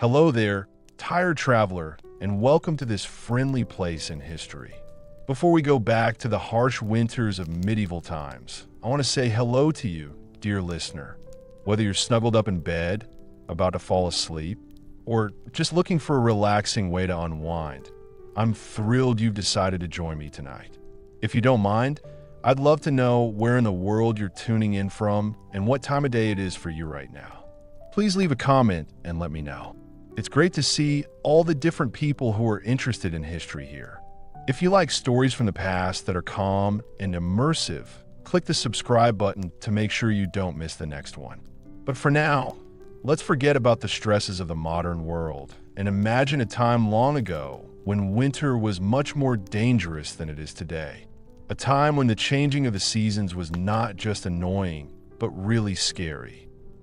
Hello there, tired traveler, and welcome to this friendly place in history. Before we go back to the harsh winters of medieval times, I want to say hello to you, dear listener. Whether you're snuggled up in bed, about to fall asleep, or just looking for a relaxing way to unwind, I'm thrilled you've decided to join me tonight. If you don't mind, I'd love to know where in the world you're tuning in from and what time of day it is for you right now. Please leave a comment and let me know. It's great to see all the different people who are interested in history here. If you like stories from the past that are calm and immersive, click the subscribe button to make sure you don't miss the next one. But for now, let's forget about the stresses of the modern world and imagine a time long ago when winter was much more dangerous than it is today. A time when the changing of the seasons was not just annoying, but really scary.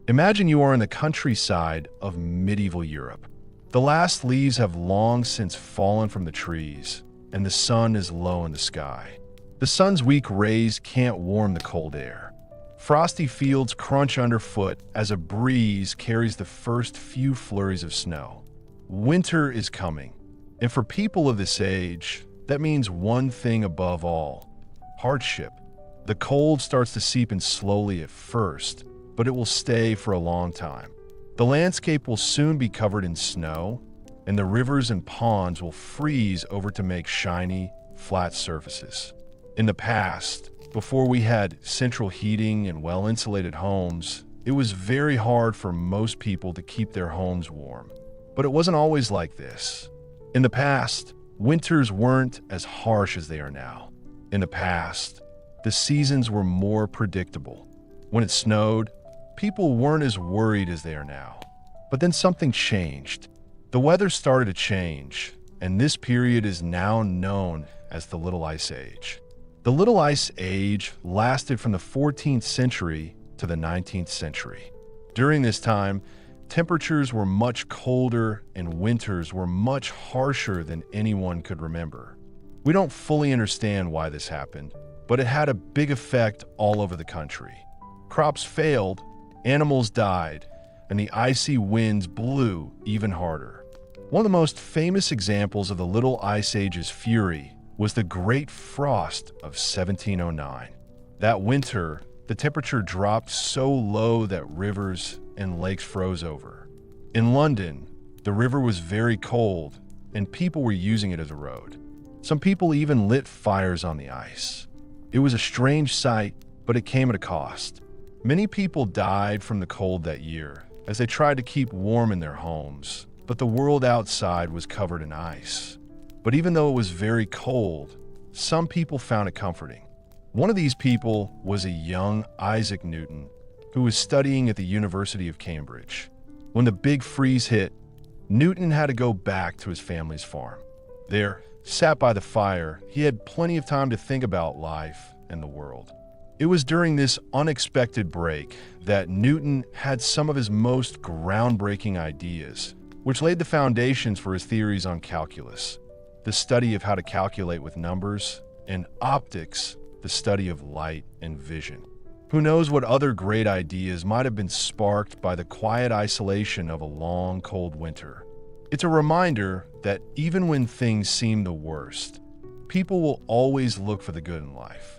Imagine you are in the countryside of medieval Europe. The last leaves have long since fallen from the trees, and the sun is low in the sky. The sun's weak rays can't warm the cold air. Frosty fields crunch underfoot as a breeze carries the first few flurries of snow. Winter is coming, and for people of this age, that means one thing above all: hardship. The cold starts to seep in slowly at first, but it will stay for a long time. The landscape will soon be covered in snow, and the rivers and ponds will freeze over to make shiny, flat surfaces. In the past, before we had central heating and well-insulated homes, it was very hard for most people to keep their homes warm. But it wasn't always like this. In the past, winters weren't as harsh as they are now. In the past, the seasons were more predictable. When it snowed, people weren't as worried as they are now. But then something changed. The weather started to change, and this period is now known as the Little Ice Age. The Little Ice Age lasted from the 14th century to the 19th century. During this time, temperatures were much colder and winters were much harsher than anyone could remember. We don't fully understand why this happened, but it had a big effect all over the country. Crops failed, animals died, and the icy winds blew even harder. One of the most famous examples of the Little Ice Age's fury was the Great Frost of 1709. That winter, the temperature dropped so low that rivers and lakes froze over. In London, the river was very cold, and people were using it as a road. Some people even lit fires on the ice. It was a strange sight, but it came at a cost. Many people died from the cold that year as they tried to keep warm in their homes, but the world outside was covered in ice. But even though it was very cold, some people found it comforting. One of these people was a young Isaac Newton, who was studying at the University of Cambridge. When the big freeze hit, Newton had to go back to his family's farm. There, sat by the fire, he had plenty of time to think about life and the world. It was during this unexpected break that Newton had some of his most groundbreaking ideas, which laid the foundations for his theories on calculus, the study of how to calculate with numbers, and optics, the study of light and vision. Who knows what other great ideas might have been sparked by the quiet isolation of a long, cold winter. It's a reminder that even when things seem the worst, people will always look for the good in life.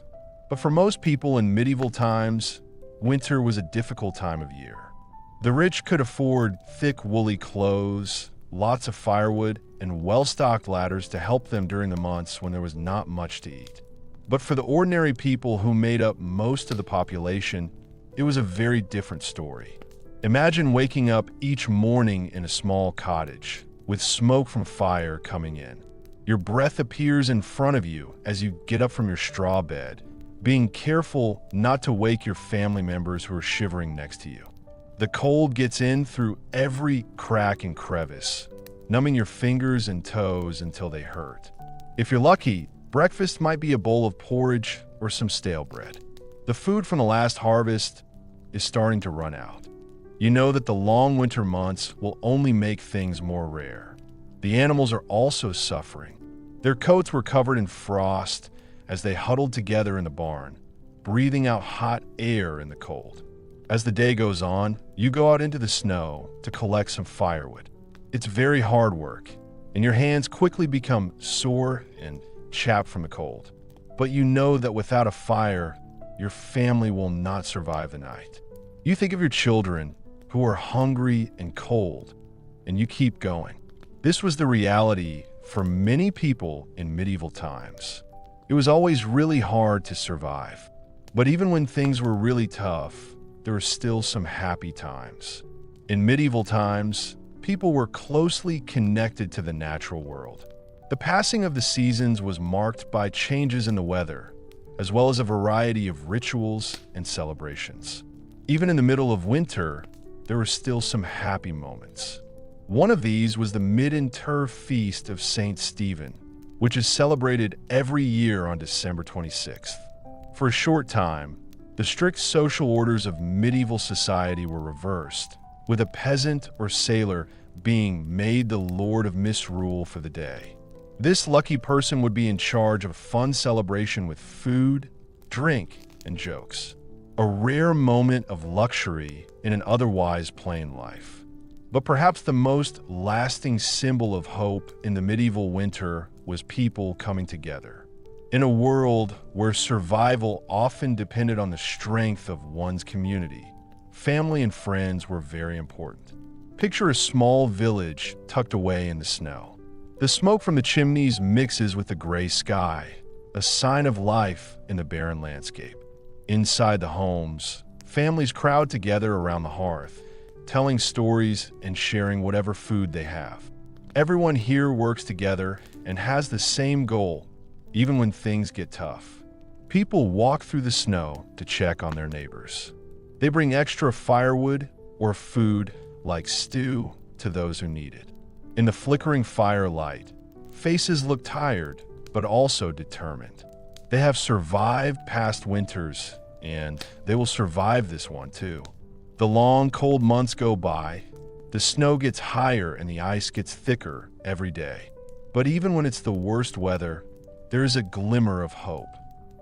But for most people in medieval times, winter was a difficult time of year. The rich could afford thick woolly clothes, lots of firewood, and well-stocked ladders to help them during the months when there was not much to eat. But for the ordinary people who made up most of the population, it was a very different story. Imagine waking up each morning in a small cottage, with smoke from fire coming in. Your breath appears in front of you as you get up from your straw bed, being careful not to wake your family members who are shivering next to you. The cold gets in through every crack and crevice, numbing your fingers and toes until they hurt. If you're lucky, breakfast might be a bowl of porridge or some stale bread. The food from the last harvest is starting to run out. You know that the long winter months will only make things more rare. The animals are also suffering. Their coats were covered in frost as they huddled together in the barn, breathing out hot air in the cold. As the day goes on, you go out into the snow to collect some firewood. It's very hard work, and your hands quickly become sore and chapped from the cold. But you know that without a fire, your family will not survive the night. You think of your children who are hungry and cold, and you keep going. This was the reality for many people in medieval times. It was always really hard to survive. But even when things were really tough, there were still some happy times. In medieval times, people were closely connected to the natural world. The passing of the seasons was marked by changes in the weather, as well as a variety of rituals and celebrations. Even in the middle of winter, there were still some happy moments. One of these was the mid-winter feast of St. Stephen, which is celebrated every year on December 26th. For a short time, the strict social orders of medieval society were reversed, with a peasant or sailor being made the lord of misrule for the day. This lucky person would be in charge of a fun celebration with food, drink, and jokes. A rare moment of luxury in an otherwise plain life. But perhaps the most lasting symbol of hope in the medieval winter was people coming together. In a world where survival often depended on the strength of one's community, family and friends were very important. Picture a small village tucked away in the snow. The smoke from the chimneys mixes with the gray sky, a sign of life in the barren landscape. Inside the homes, families crowd together around the hearth, telling stories and sharing whatever food they have. Everyone here works together and has the same goal, even when things get tough. People walk through the snow to check on their neighbors. They bring extra firewood or food like stew to those who need it. In the flickering firelight, faces look tired but also determined. They have survived past winters, and they will survive this one too. The long, cold months go by, the snow gets higher and the ice gets thicker every day. But even when it's the worst weather, there is a glimmer of hope.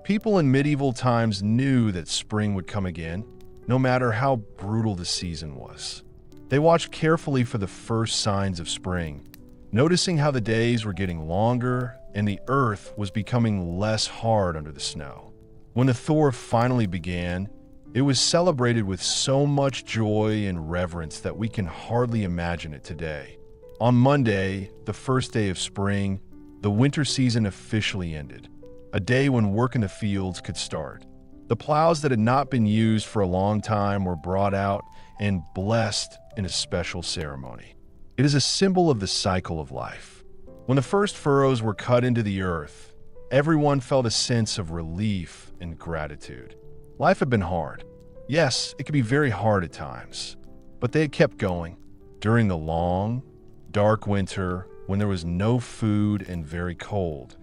People in medieval times knew that spring would come again, no matter how brutal the season was. They watched carefully for the first signs of spring, noticing how the days were getting longer and the earth was becoming less hard under the snow. When the thaw finally began, it was celebrated with so much joy and reverence that we can hardly imagine it today. On Monday, the first day of spring, the winter season officially ended, a day when work in the fields could start. The plows that had not been used for a long time were brought out and blessed in a special ceremony. It is a symbol of the cycle of life. When the first furrows were cut into the earth, everyone felt a sense of relief and gratitude. Life had been hard. Yes, it could be very hard at times, but they had kept going. During the long, dark winter, when there was no food and very cold,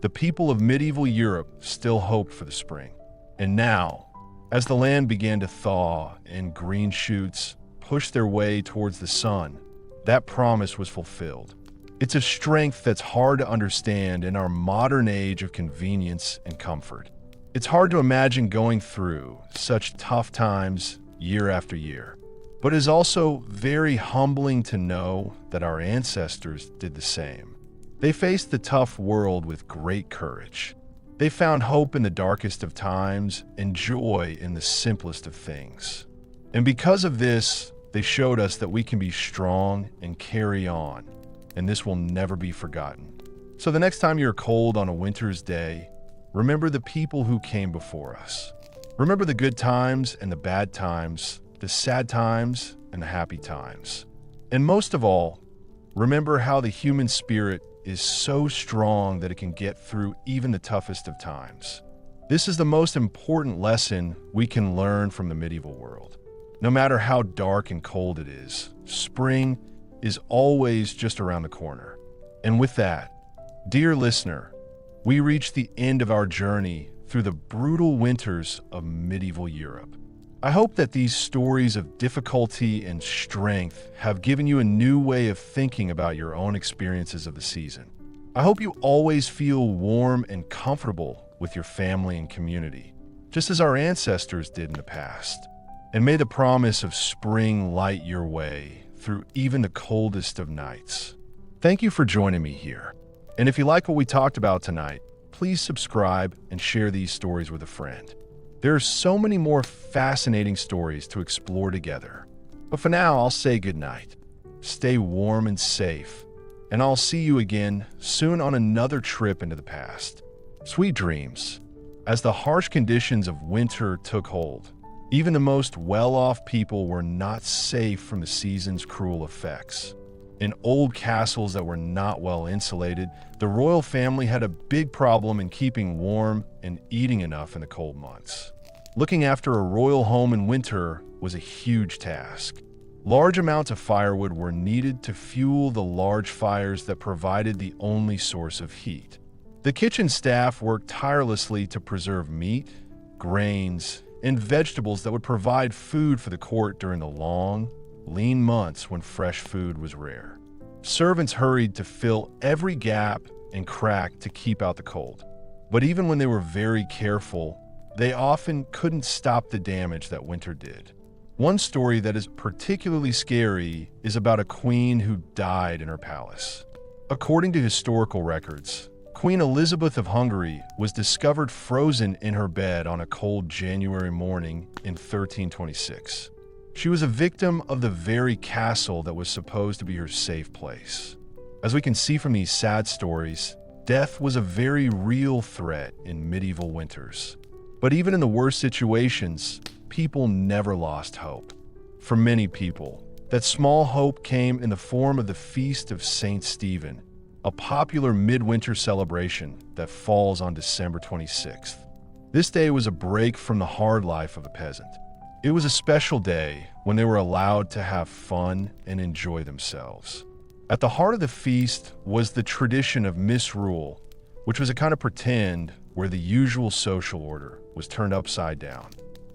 the people of medieval Europe still hoped for the spring. And now, as the land began to thaw and green shoots pushed their way towards the sun, that promise was fulfilled. It's a strength that's hard to understand in our modern age of convenience and comfort. It's hard to imagine going through such tough times year after year, but it is also very humbling to know that our ancestors did the same. They faced the tough world with great courage. They found hope in the darkest of times and joy in the simplest of things. And because of this, they showed us that we can be strong and carry on, and this will never be forgotten. So the next time you're cold on a winter's day, remember the people who came before us. Remember the good times and the bad times, the sad times and the happy times. And most of all, remember how the human spirit is so strong that it can get through even the toughest of times. This is the most important lesson we can learn from the medieval world. No matter how dark and cold it is, spring is always just around the corner. And with that, dear listener, we reach the end of our journey through the brutal winters of medieval Europe. I hope that these stories of difficulty and strength have given you a new way of thinking about your own experiences of the season. I hope you always feel warm and comfortable with your family and community, just as our ancestors did in the past. And may the promise of spring light your way through even the coldest of nights. Thank you for joining me here. And if you like what we talked about tonight, please subscribe and share these stories with a friend. There are so many more fascinating stories to explore together. But for now, I'll say goodnight. Stay warm and safe, and I'll see you again soon on another trip into the past. Sweet dreams. As the harsh conditions of winter took hold, even the most well-off people were not safe from the season's cruel effects. In old castles that were not well insulated, the royal family had a big problem in keeping warm and eating enough in the cold months. Looking after a royal home in winter was a huge task. Large amounts of firewood were needed to fuel the large fires that provided the only source of heat. The kitchen staff worked tirelessly to preserve meat, grains, and vegetables that would provide food for the court during the long, lean months when fresh food was rare. Servants hurried to fill every gap and crack to keep out the cold. But even when they were very careful, they often couldn't stop the damage that winter did. One story that is particularly scary is about a queen who died in her palace. According to historical records, Queen Elizabeth of Hungary was discovered frozen in her bed on a cold January morning in 1326. She was a victim of the very castle that was supposed to be her safe place. As we can see from these sad stories, death was a very real threat in medieval winters. But even in the worst situations, people never lost hope. For many people, that small hope came in the form of the Feast of St. Stephen, a popular midwinter celebration that falls on December 26th. This day was a break from the hard life of a peasant. It was a special day when they were allowed to have fun and enjoy themselves. At the heart of the feast was the tradition of misrule, which was a kind of pretend where the usual social order was turned upside down.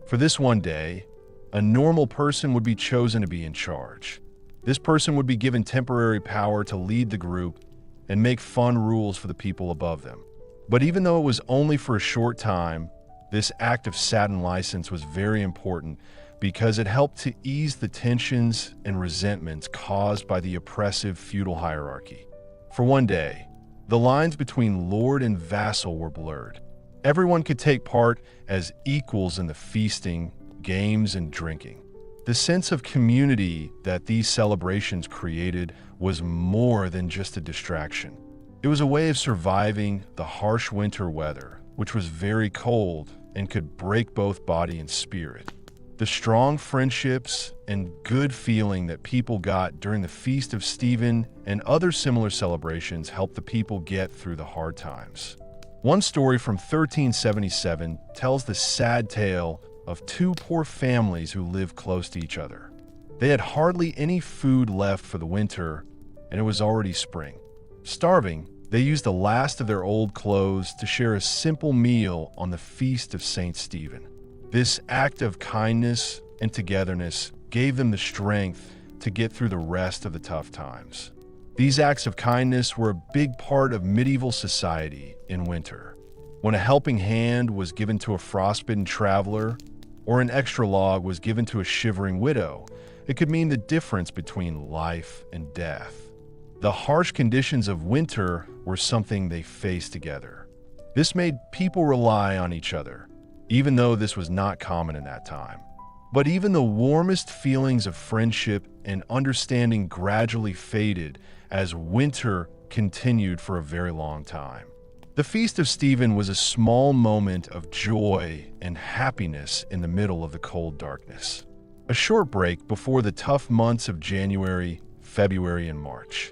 For this one day, a normal person would be chosen to be in charge. This person would be given temporary power to lead the group and make fun rules for the people above them. But even though it was only for a short time, this act of satin license was very important because it helped to ease the tensions and resentments caused by the oppressive feudal hierarchy. For one day, the lines between lord and vassal were blurred. Everyone could take part as equals in the feasting, games, and drinking. The sense of community that these celebrations created was more than just a distraction. It was a way of surviving the harsh winter weather, which was very cold and could break both body and spirit. The strong friendships and good feeling that people got during the Feast of Stephen and other similar celebrations helped the people get through the hard times. One story from 1377 tells the sad tale of two poor families who lived close to each other. They had hardly any food left for the winter, and it was already spring. Starving, they used the last of their old clothes to share a simple meal on the Feast of St. Stephen. This act of kindness and togetherness gave them the strength to get through the rest of the tough times. These acts of kindness were a big part of medieval society in winter. When a helping hand was given to a frostbitten traveler, or an extra log was given to a shivering widow, it could mean the difference between life and death. The harsh conditions of winter were something they faced together. This made people rely on each other, even though this was not common in that time. But even the warmest feelings of friendship and understanding gradually faded as winter continued for a very long time. The Feast of Stephen was a small moment of joy and happiness in the middle of the cold darkness. A short break before the tough months of January, February, and March.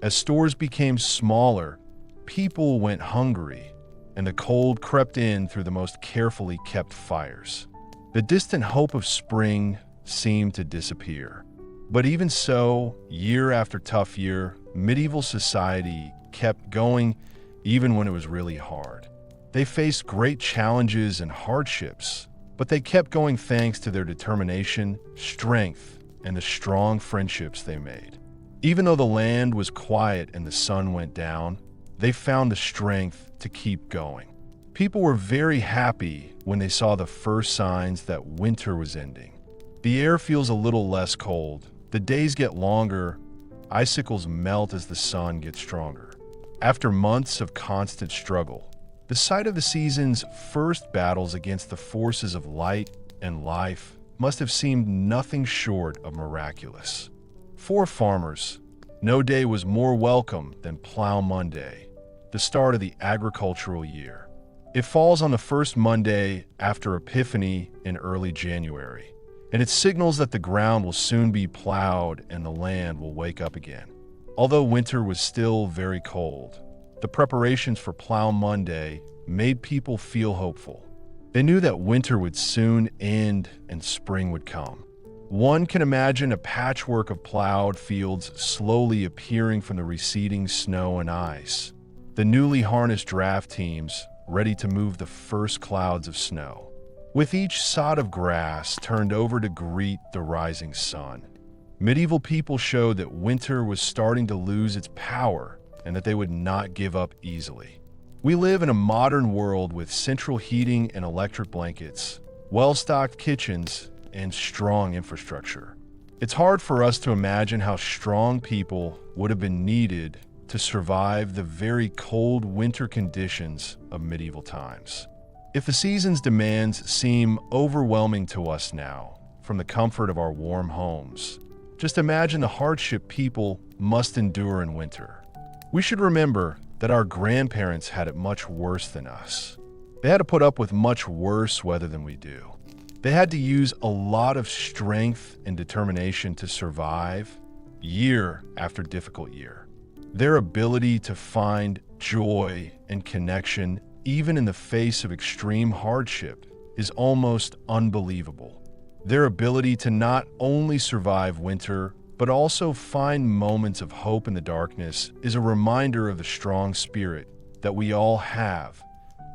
As stores became smaller, people went hungry, and the cold crept in through the most carefully kept fires. The distant hope of spring seemed to disappear. But even so, year after tough year, medieval society kept going even when it was really hard. They faced great challenges and hardships, but they kept going thanks to their determination, strength, and the strong friendships they made. Even though the land was quiet and the sun went down, they found the strength to keep going. People were very happy when they saw the first signs that winter was ending. The air feels a little less cold, The days get longer, icicles melt as the sun gets stronger. After months of constant struggle, the sight of the season's first battles against the forces of light and life must have seemed nothing short of miraculous. For farmers, no day was more welcome than Plough Monday, the start of the agricultural year. It falls on the first Monday after Epiphany in early January, and it signals that the ground will soon be plowed and the land will wake up again. Although winter was still very cold, the preparations for Plough Monday made people feel hopeful. They knew that winter would soon end and spring would come. One can imagine a patchwork of plowed fields slowly appearing from the receding snow and ice. The newly harnessed draft teams ready to move the first clouds of snow, with each sod of grass turned over to greet the rising sun. Medieval people showed that winter was starting to lose its power and that they would not give up easily. We live in a modern world with central heating and electric blankets, well-stocked kitchens, and strong infrastructure. It's hard for us to imagine how strong people would have been needed to survive the very cold winter conditions of medieval times. If the season's demands seem overwhelming to us now, from the comfort of our warm homes, just imagine the hardship people must endure in winter. We should remember that our grandparents had it much worse than us. They had to put up with much worse weather than we do. They had to use a lot of strength and determination to survive year after difficult year. Their ability to find joy and connection, even in the face of extreme hardship, is almost unbelievable. Their ability to not only survive winter, but also find moments of hope in the darkness is a reminder of the strong spirit that we all have,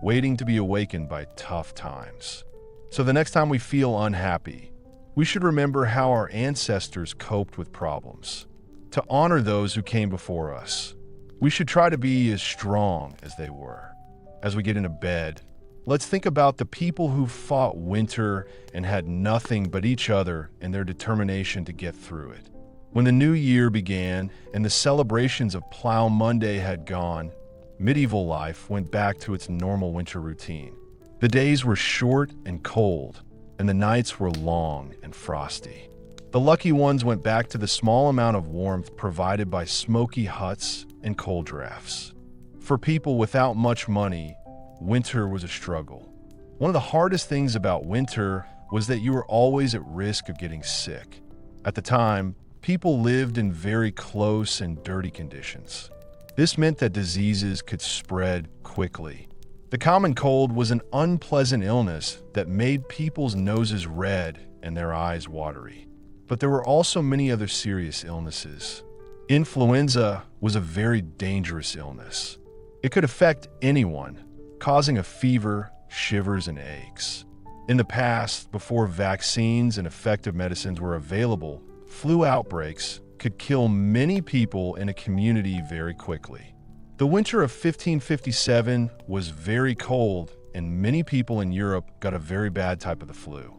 waiting to be awakened by tough times. So the next time we feel unhappy, we should remember how our ancestors coped with problems. To honor those who came before us, we should try to be as strong as they were. As we get into bed, let's think about the people who fought winter and had nothing but each other and their determination to get through it. When the new year began and the celebrations of Plough Monday had gone, medieval life went back to its normal winter routine. The days were short and cold, and the nights were long and frosty. The lucky ones went back to the small amount of warmth provided by smoky huts and cold drafts. For people without much money, winter was a struggle. One of the hardest things about winter was that you were always at risk of getting sick. At the time, people lived in very close and dirty conditions. This meant that diseases could spread quickly. The common cold was an unpleasant illness that made people's noses red and their eyes watery. But there were also many other serious illnesses. Influenza was a very dangerous illness. It could affect anyone, causing a fever, shivers, and aches. In the past, before vaccines and effective medicines were available, flu outbreaks could kill many people in a community very quickly. The winter of 1557 was very cold, and many people in Europe got a very bad type of the flu.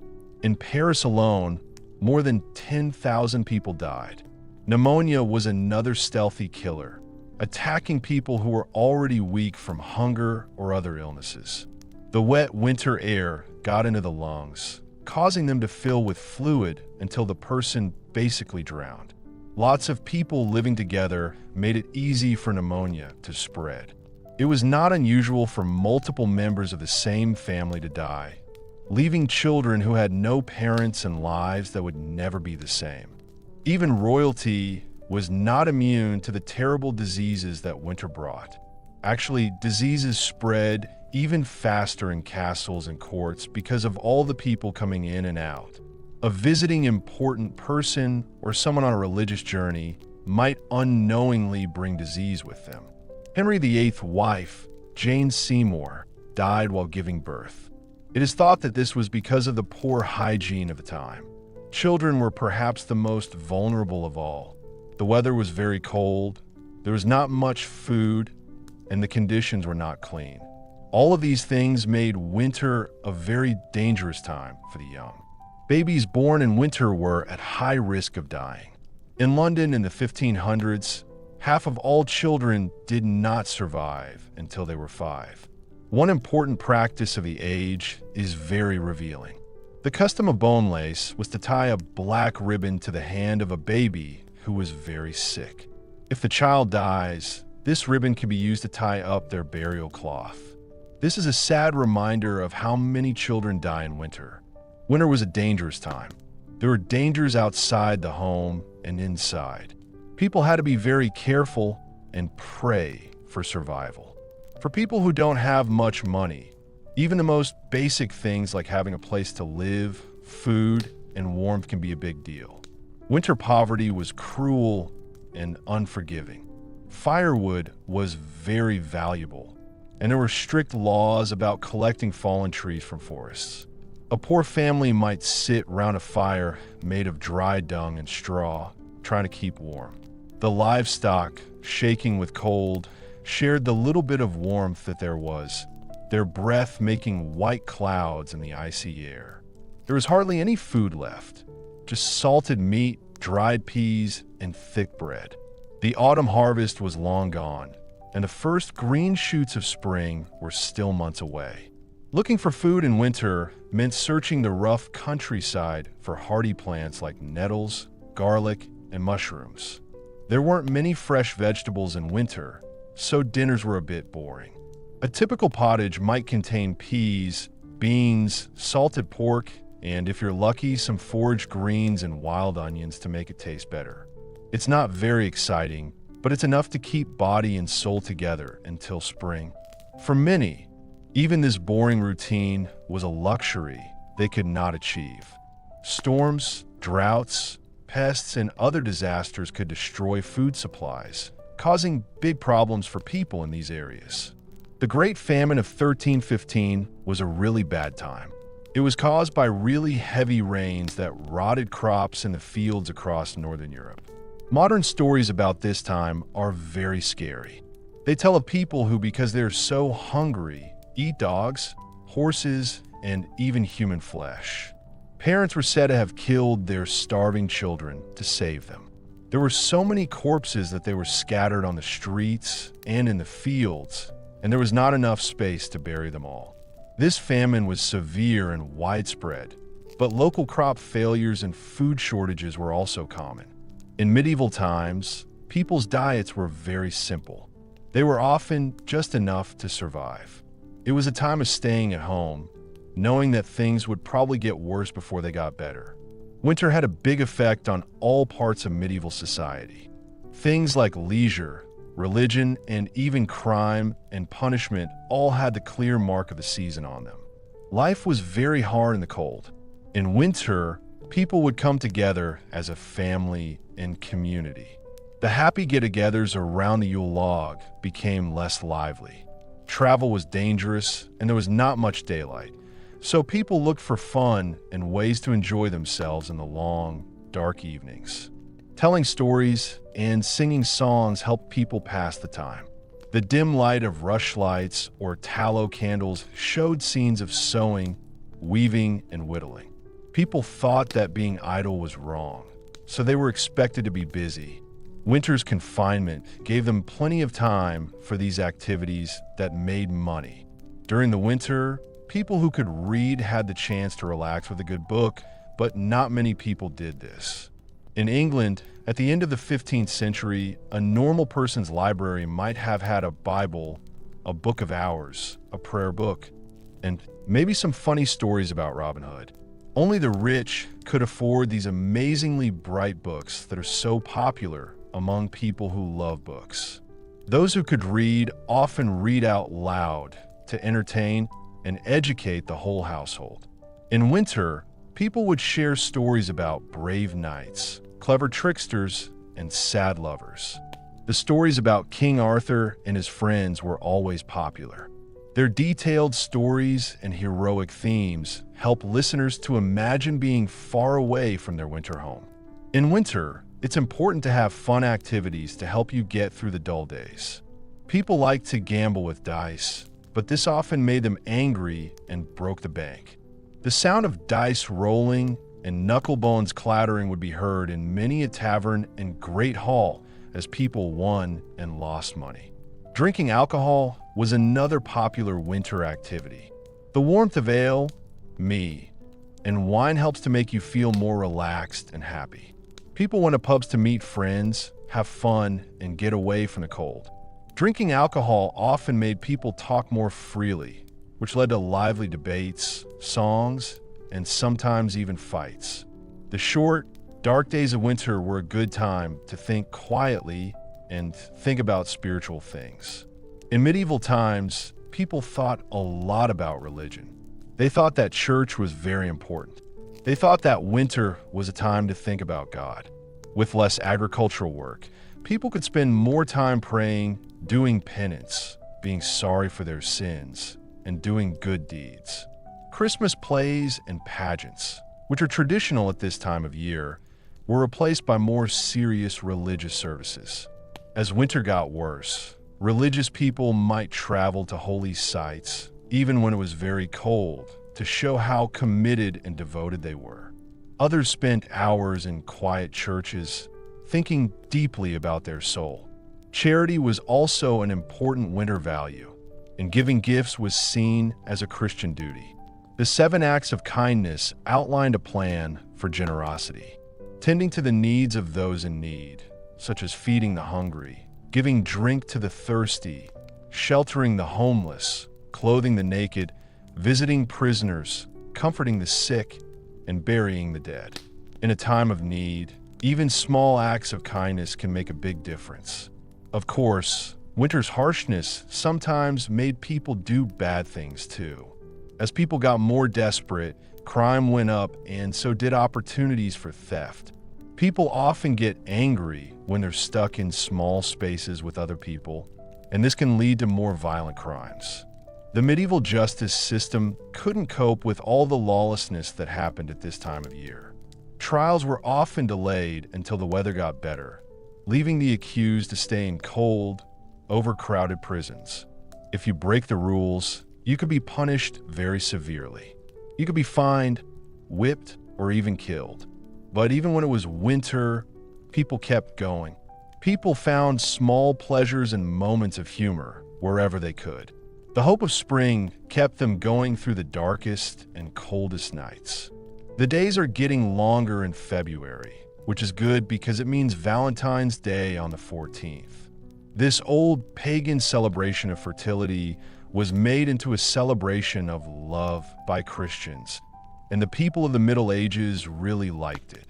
In Paris alone, more than 10,000 people died. Pneumonia was another stealthy killer, attacking people who were already weak from hunger or other illnesses. The wet winter air got into the lungs, causing them to fill with fluid until the person basically drowned. Lots of people living together made it easy for pneumonia to spread. It was not unusual for multiple members of the same family to die, leaving children who had no parents and lives that would never be the same. Even royalty was not immune to the terrible diseases that winter brought. Actually, diseases spread even faster in castles and courts because of all the people coming in and out. A visiting important person or someone on a religious journey might unknowingly bring disease with them. Henry VIII's wife, Jane Seymour, died while giving birth. It is thought that this was because of the poor hygiene of the time. Children were perhaps the most vulnerable of all. The weather was very cold, there was not much food, and the conditions were not clean. All of these things made winter a very dangerous time for the young. Babies born in winter were at high risk of dying. In London in the 1500s, half of all children did not survive until they were 5. One important practice of the age is very revealing. The custom of bone lace was to tie a black ribbon to the hand of a baby who was very sick. If the child dies, this ribbon can be used to tie up their burial cloth. This is a sad reminder of how many children die in winter. Winter was a dangerous time. There were dangers outside the home and inside. People had to be very careful and pray for survival. For people who don't have much money, even the most basic things like having a place to live, food, and warmth can be a big deal. Winter poverty was cruel and unforgiving. Firewood was very valuable, and there were strict laws about collecting fallen trees from forests. A poor family might sit round a fire made of dry dung and straw, trying to keep warm. The livestock, shaking with cold, shared the little bit of warmth that there was, their breath making white clouds in the icy air. There was hardly any food left, just salted meat, dried peas, and thick bread. The autumn harvest was long gone, and the first green shoots of spring were still months away. Looking for food in winter meant searching the rough countryside for hardy plants like nettles, garlic, and mushrooms. There weren't many fresh vegetables in winter, so dinners were a bit boring. A typical pottage might contain peas, beans, salted pork, and if you're lucky, some foraged greens and wild onions to make it taste better. It's not very exciting, but it's enough to keep body and soul together until spring. For many, even this boring routine was a luxury they could not achieve. Storms, droughts, pests, and other disasters could destroy food supplies, causing big problems for people in these areas. The Great Famine of 1315 was a really bad time. It was caused by really heavy rains that rotted crops in the fields across Northern Europe. Modern stories about this time are very scary. They tell of people who, because they're so hungry, eat dogs, horses, and even human flesh. Parents were said to have killed their starving children to save them. There were so many corpses that they were scattered on the streets and in the fields, and there was not enough space to bury them all. This famine was severe and widespread, but local crop failures and food shortages were also common. In medieval times, people's diets were very simple. They were often just enough to survive. It was a time of staying at home, knowing that things would probably get worse before they got better. Winter had a big effect on all parts of medieval society. Things like leisure, religion, and even crime and punishment all had the clear mark of the season on them. Life was very hard in the cold. In winter, people would come together as a family and community. The happy get-togethers around the Yule log became less lively. Travel was dangerous, and there was not much daylight, so people looked for fun and ways to enjoy themselves in the long, dark evenings. Telling stories and singing songs helped people pass the time. The dim light of rushlights or tallow candles showed scenes of sewing, weaving, and whittling. People thought that being idle was wrong, so they were expected to be busy. Winter's confinement gave them plenty of time for these activities that made money. During the winter, people who could read had the chance to relax with a good book, but not many people did this. In England, at the end of the 15th century, a normal person's library might have had a Bible, a book of hours, a prayer book, and maybe some funny stories about Robin Hood. Only the rich could afford these amazingly bright books that are so popular among people who love books. Those who could read often read out loud to entertain and educate the whole household. In winter, people would share stories about brave knights, clever tricksters, and sad lovers. The stories about King Arthur and his friends were always popular. Their detailed stories and heroic themes help listeners to imagine being far away from their winter home. In winter, it's important to have fun activities to help you get through the dull days. People like to gamble with dice, but this often made them angry and broke the bank. The sound of dice rolling and knucklebones clattering would be heard in many a tavern and great hall as people won and lost money. Drinking alcohol was another popular winter activity. The warmth of ale, and wine helps to make you feel more relaxed and happy. People went to pubs to meet friends, have fun, and get away from the cold. Drinking alcohol often made people talk more freely, which led to lively debates, songs, and sometimes even fights. The short, dark days of winter were a good time to think quietly and think about spiritual things. In medieval times, people thought a lot about religion. They thought that church was very important. They thought that winter was a time to think about God. With less agricultural work, people could spend more time praying, doing penance, being sorry for their sins, and doing good deeds. Christmas plays and pageants, which are traditional at this time of year, were replaced by more serious religious services. As winter got worse, religious people might travel to holy sites, even when it was very cold, to show how committed and devoted they were. Others spent hours in quiet churches, thinking deeply about their soul. Charity was also an important winter value, and giving gifts was seen as a Christian duty. The 7 acts of kindness outlined a plan for generosity, tending to the needs of those in need, such as feeding the hungry, giving drink to the thirsty, sheltering the homeless, clothing the naked, visiting prisoners, comforting the sick, and burying the dead. In a time of need, even small acts of kindness can make a big difference. Of course, winter's harshness sometimes made people do bad things too. As people got more desperate, crime went up, and so did opportunities for theft. People often get angry when they're stuck in small spaces with other people, and this can lead to more violent crimes. The medieval justice system couldn't cope with all the lawlessness that happened at this time of year. Trials were often delayed until the weather got better, leaving the accused to stay in cold, overcrowded prisons. If you break the rules, you could be punished very severely. You could be fined, whipped, or even killed. But even when it was winter, people kept going. People found small pleasures and moments of humor wherever they could. The hope of spring kept them going through the darkest and coldest nights. The days are getting longer in February, which is good because it means Valentine's Day on the 14th. This old pagan celebration of fertility was made into a celebration of love by Christians, and the people of the Middle Ages really liked it.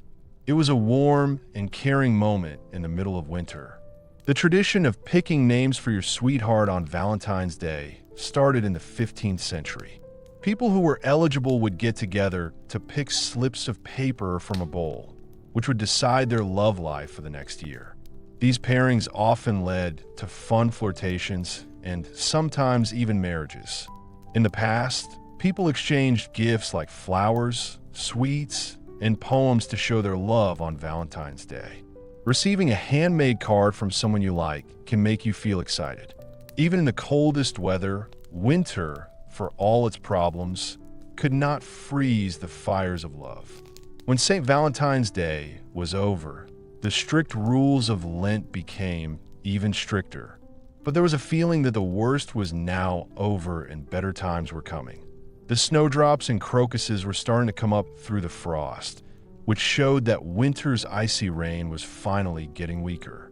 It was a warm and caring moment in the middle of winter. The tradition of picking names for your sweetheart on Valentine's Day started in the 15th century. People who were eligible would get together to pick slips of paper from a bowl, which would decide their love life for the next year. These pairings often led to fun flirtations and sometimes even marriages. In the past, people exchanged gifts like flowers, sweets, and poems to show their love on Valentine's Day. Receiving a handmade card from someone you like can make you feel excited. Even in the coldest weather, winter, for all its problems, could not freeze the fires of love. When St. Valentine's Day was over, the strict rules of Lent became even stricter. But there was a feeling that the worst was now over and better times were coming. The snowdrops and crocuses were starting to come up through the frost, which showed that winter's icy rain was finally getting weaker.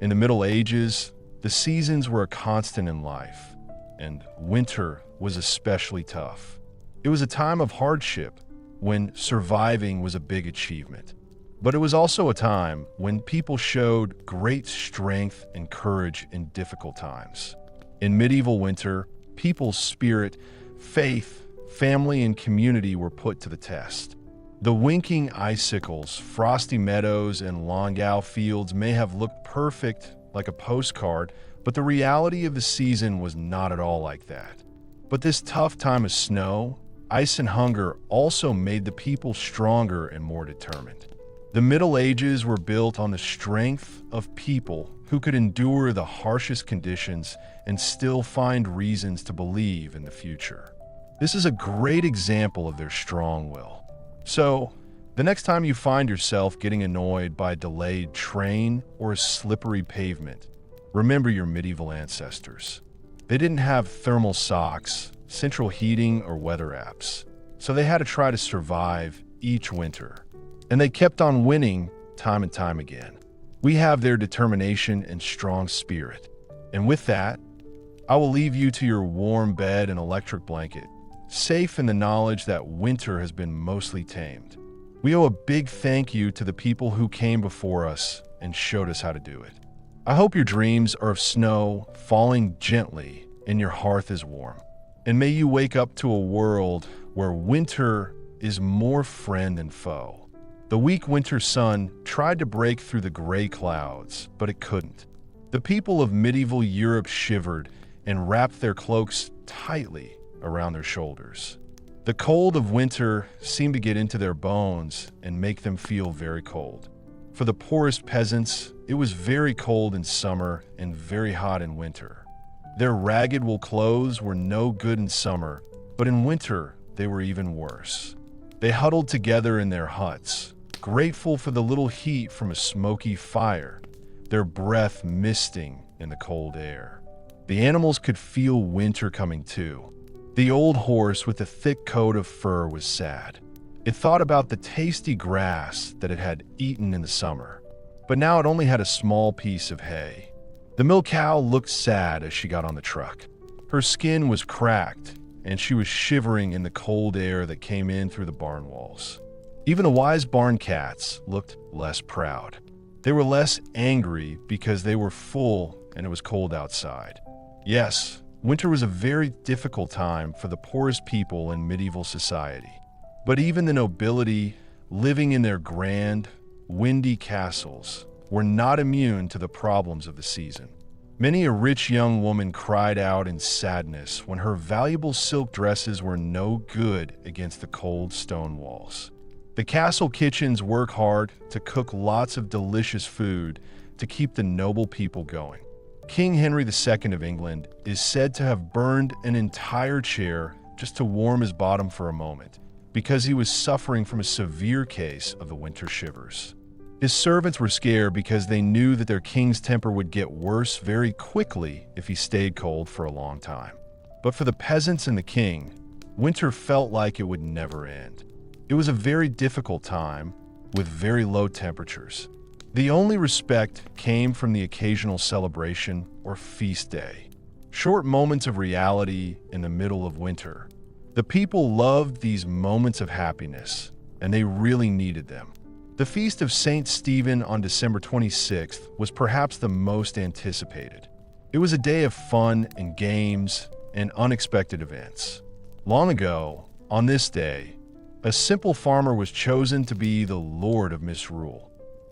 In the Middle Ages, the seasons were a constant in life, and winter was especially tough. It was a time of hardship when surviving was a big achievement. But it was also a time when people showed great strength and courage in difficult times. In medieval winter, people's spirit, faith, family, and community were put to the test. The winking icicles, frosty meadows, and longow fields may have looked perfect like a postcard, but the reality of the season was not at all like that. But this tough time of snow, ice, and hunger also made the people stronger and more determined. The Middle Ages were built on the strength of people who could endure the harshest conditions and still find reasons to believe in the future. This is a great example of their strong will. So, The next time you find yourself getting annoyed by a delayed train or a slippery pavement, remember your medieval ancestors. They didn't have thermal socks, central heating, or weather apps, so they had to try to survive each winter. And they kept on winning time and time again. We have their determination and strong spirit. And with that, I will leave you to your warm bed and electric blanket, safe in the knowledge that winter has been mostly tamed. We owe a big thank you to the people who came before us and showed us how to do it. I hope your dreams are of snow falling gently and your hearth is warm. And may you wake up to a world where winter is more friend than foe. The weak winter sun tried to break through the gray clouds, but it couldn't. The people of medieval Europe shivered and wrapped their cloaks tightly around their shoulders. The cold of winter seemed to get into their bones and make them feel very cold. For the poorest peasants, it was very cold in summer and very hot in winter. Their ragged wool clothes were no good in summer, but in winter they were even worse. They huddled together in their huts, grateful for the little heat from a smoky fire, their breath misting in the cold air. The animals could feel winter coming too. The old horse with the thick coat of fur was sad. It thought about the tasty grass that it had eaten in the summer, but now it only had a small piece of hay. The milk cow looked sad as she got on the truck. Her skin was cracked, and she was shivering in the cold air that came in through the barn walls. Even the wise barn cats looked less proud. They were less angry because they were full and it was cold outside. Yes, winter was a very difficult time for the poorest people in medieval society. But even the nobility, living in their grand, windy castles, were not immune to the problems of the season. Many a rich young woman cried out in sadness when her valuable silk dresses were no good against the cold stone walls. The castle kitchens work hard to cook lots of delicious food to keep the noble people going. King Henry II of England is said to have burned an entire chair just to warm his bottom for a moment, because he was suffering from a severe case of the winter shivers. His servants were scared because they knew that their king's temper would get worse very quickly if he stayed cold for a long time. But for the peasants and the king, winter felt like it would never end. It was a very difficult time with very low temperatures. The only respect came from the occasional celebration or feast day. Short moments of reality in the middle of winter. The people loved these moments of happiness, and they really needed them. The feast of St. Stephen on December 26th was perhaps the most anticipated. It was a day of fun and games and unexpected events. Long ago, on this day, a simple farmer was chosen to be the Lord of Misrule.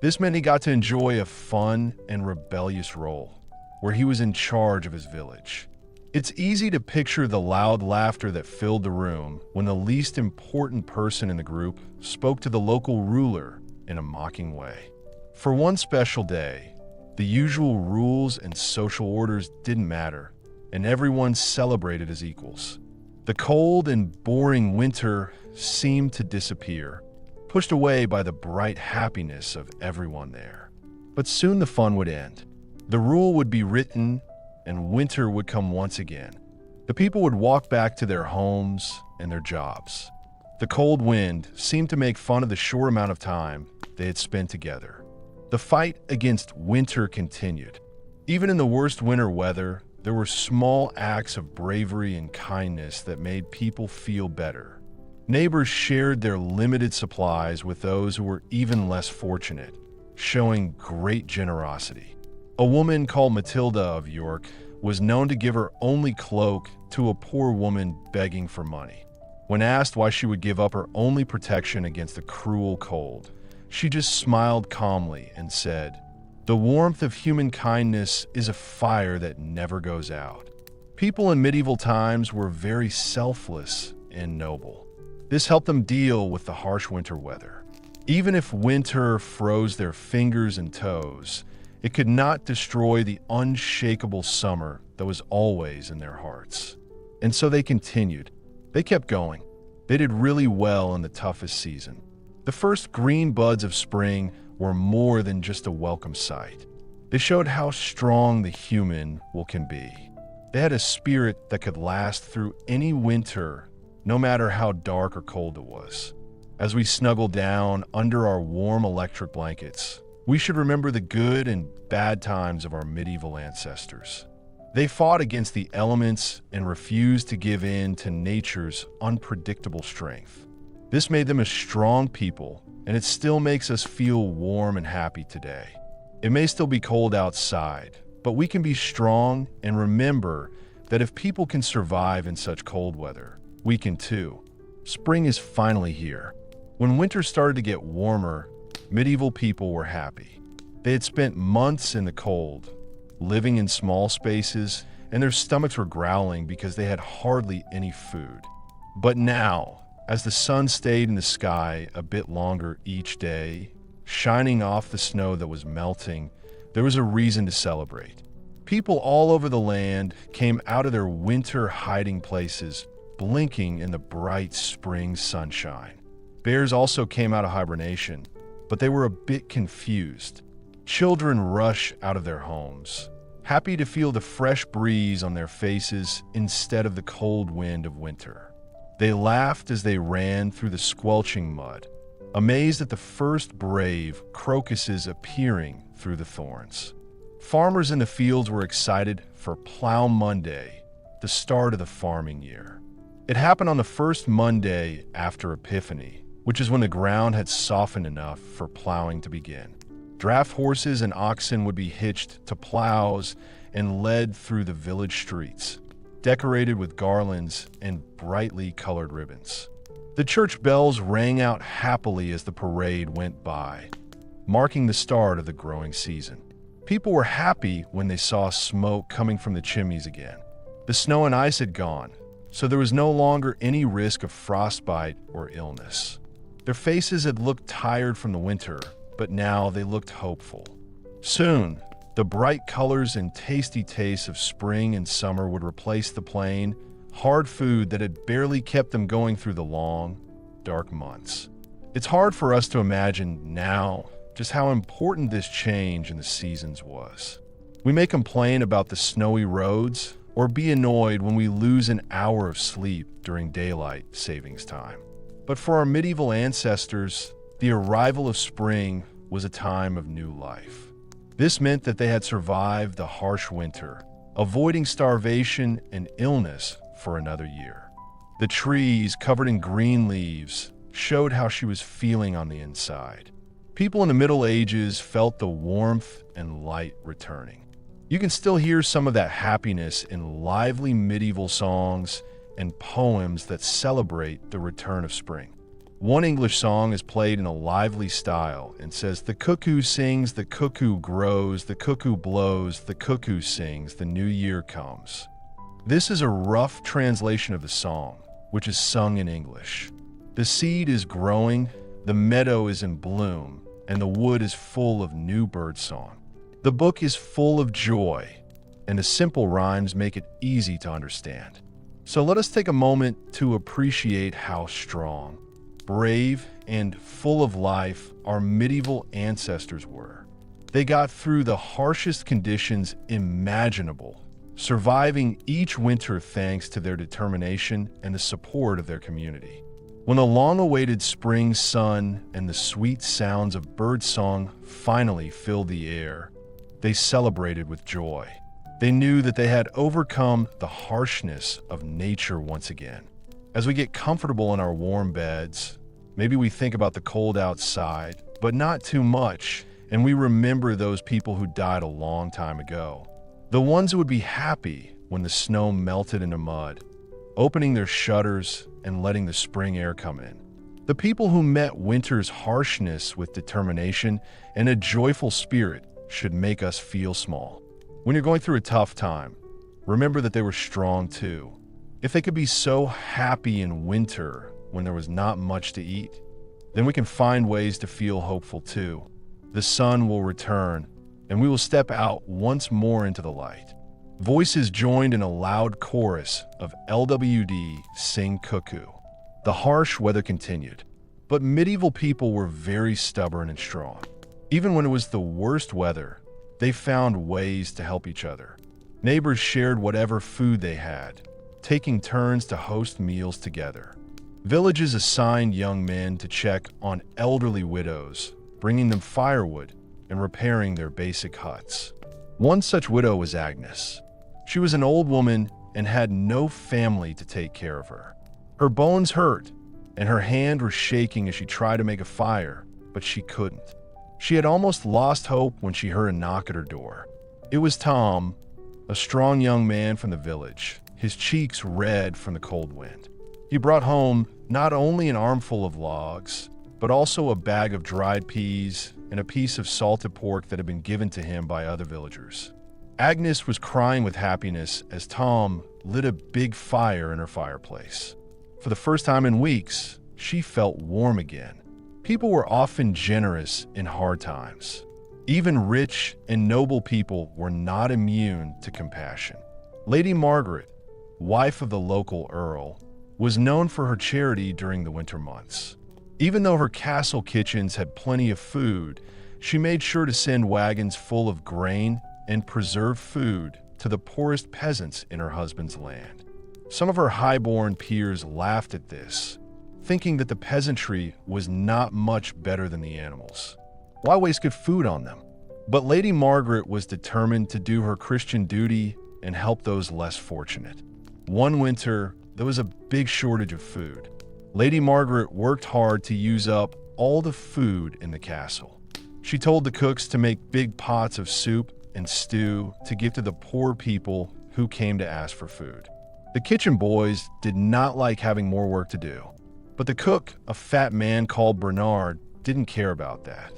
This meant he got to enjoy a fun and rebellious role, where he was in charge of his village. It's easy to picture the loud laughter that filled the room when the least important person in the group spoke to the local ruler in a mocking way. For one special day, the usual rules and social orders didn't matter, and everyone celebrated as equals. The cold and boring winter seemed to disappear, pushed away by the bright happiness of everyone there. But soon the fun would end. The rule would be written, and winter would come once again. The people would walk back to their homes and their jobs. The cold wind seemed to make fun of the short amount of time they had spent together. The fight against winter continued. Even in the worst winter weather, there were small acts of bravery and kindness that made people feel better. Neighbors shared their limited supplies with those who were even less fortunate, showing great generosity. A woman called Matilda of York was known to give her only cloak to a poor woman begging for money. When asked why she would give up her only protection against the cruel cold, she just smiled calmly and said, "The warmth of human kindness is a fire that never goes out." People in medieval times were very selfless and noble. This helped them deal with the harsh winter weather. Even if winter froze their fingers and toes, it could not destroy the unshakable summer that was always in their hearts. And so they continued. They kept going. They did really well in the toughest season. The first green buds of spring were more than just a welcome sight. They showed how strong the human will can be. They had a spirit that could last through any winter, no matter how dark or cold it was. As we snuggle down under our warm electric blankets, we should remember the good and bad times of our medieval ancestors. They fought against the elements and refused to give in to nature's unpredictable strength. This made them a strong people, and it still makes us feel warm and happy today. It may still be cold outside, but we can be strong and remember that if people can survive in such cold weather, we can too. Spring is finally here. When winter started to get warmer, medieval people were happy. They had spent months in the cold, living in small spaces, and their stomachs were growling because they had hardly any food. But now, as the sun stayed in the sky a bit longer each day, shining off the snow that was melting, there was a reason to celebrate. People all over the land came out of their winter hiding places, blinking in the bright spring sunshine. Bears also came out of hibernation, but they were a bit confused. Children rush out of their homes, happy to feel the fresh breeze on their faces instead of the cold wind of winter. They laughed as they ran through the squelching mud, amazed at the first brave crocuses appearing through the thorns. Farmers in the fields were excited for Plough Monday, the start of the farming year. It happened on the first Monday after Epiphany, which is when the ground had softened enough for plowing to begin. Draft horses and oxen would be hitched to plows and led through the village streets, decorated with garlands and brightly colored ribbons. The church bells rang out happily as the parade went by, marking the start of the growing season. People were happy when they saw smoke coming from the chimneys again. The snow and ice had gone, so there was no longer any risk of frostbite or illness. Their faces had looked tired from the winter, but now they looked hopeful. Soon, the bright colors and tasty tastes of spring and summer would replace the plain, hard food that had barely kept them going through the long, dark months. It's hard for us to imagine now just how important this change in the seasons was. We may complain about the snowy roads or be annoyed when we lose an hour of sleep during daylight savings time. But for our medieval ancestors, the arrival of spring was a time of new life. This meant that they had survived the harsh winter, avoiding starvation and illness for another year. The trees, covered in green leaves, showed how she was feeling on the inside. People in the Middle Ages felt the warmth and light returning. You can still hear some of that happiness in lively medieval songs and poems that celebrate the return of spring. One English song is played in a lively style and says, "The cuckoo sings, the cuckoo grows, the cuckoo blows, the cuckoo sings, the new year comes." This is a rough translation of the song, which is sung in English. The seed is growing, the meadow is in bloom, and the wood is full of new bird song. The book is full of joy, and the simple rhymes make it easy to understand. So let us take a moment to appreciate how strong, brave, and full of life our medieval ancestors were. They got through the harshest conditions imaginable, surviving each winter thanks to their determination and the support of their community. When the long-awaited spring sun and the sweet sounds of birdsong finally filled the air, they celebrated with joy. They knew that they had overcome the harshness of nature once again. As we get comfortable in our warm beds, maybe we think about the cold outside, but not too much, and we remember those people who died a long time ago. The ones who would be happy when the snow melted into mud, opening their shutters and letting the spring air come in. The people who met winter's harshness with determination and a joyful spirit should make us feel small. When you're going through a tough time, remember that they were strong too. If they could be so happy in winter when there was not much to eat, then we can find ways to feel hopeful too. The sun will return, and we will step out once more into the light. Voices joined in a loud chorus of LWD Sing Cuckoo. The harsh weather continued. But medieval people were very stubborn and strong. Even when it was the worst weather, they found ways to help each other. Neighbors shared whatever food they had, taking turns to host meals together. Villages assigned young men to check on elderly widows, bringing them firewood and repairing their basic huts. One such widow was Agnes. She was an old woman and had no family to take care of her. Her bones hurt, and her hand was shaking as she tried to make a fire, but she couldn't. She had almost lost hope when she heard a knock at her door. It was Tom, a strong young man from the village, his cheeks red from the cold wind. He brought home not only an armful of logs, but also a bag of dried peas and a piece of salted pork that had been given to him by other villagers. Agnes was crying with happiness as Tom lit a big fire in her fireplace. For the first time in weeks, she felt warm again. People were often generous in hard times. Even rich and noble people were not immune to compassion. Lady Margaret, wife of the local earl, was known for her charity during the winter months. Even though her castle kitchens had plenty of food, she made sure to send wagons full of grain and preserved food to the poorest peasants in her husband's land. Some of her high-born peers laughed at this, thinking that the peasantry was not much better than the animals. Why waste good food on them? But Lady Margaret was determined to do her Christian duty and help those less fortunate. One winter, there was a big shortage of food. Lady Margaret worked hard to use up all the food in the castle. She told the cooks to make big pots of soup and stew to give to the poor people who came to ask for food. The kitchen boys did not like having more work to do, but the cook, a fat man called Bernard, didn't care about that.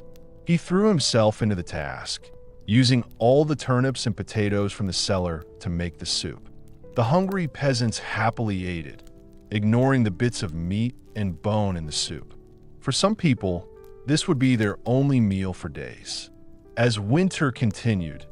He threw himself into the task, using all the turnips and potatoes from the cellar to make the soup. The hungry peasants happily ate it, ignoring the bits of meat and bone in the soup. For some people, this would be their only meal for days. As winter continued,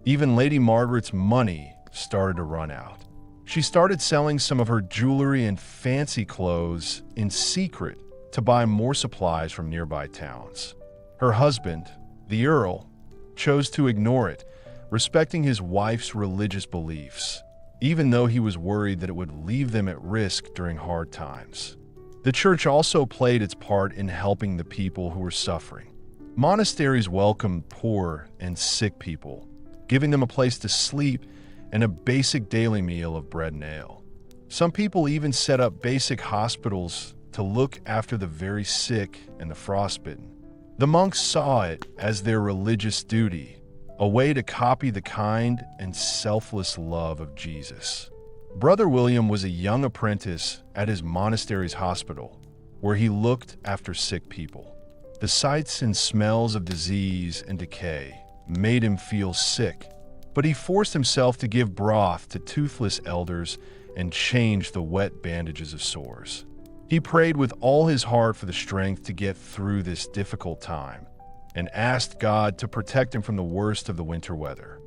even Lady Margaret's money started to run out. She started selling some of her jewelry and fancy clothes in secret to buy more supplies from nearby towns. Her husband, the Earl, chose to ignore it, respecting his wife's religious beliefs, even though he was worried that it would leave them at risk during hard times. The church also played its part in helping the people who were suffering. Monasteries welcomed poor and sick people, giving them a place to sleep and a basic daily meal of bread and ale. Some people even set up basic hospitals to look after the very sick and the frostbitten. The monks saw it as their religious duty, a way to copy the kind and selfless love of Jesus. Brother William was a young apprentice at his monastery's hospital, where he looked after sick people. The sights and smells of disease and decay made him feel sick, but he forced himself to give broth to toothless elders and change the wet bandages of sores. He prayed with all his heart for the strength to get through this difficult time and asked God to protect him from the worst of the winter weather.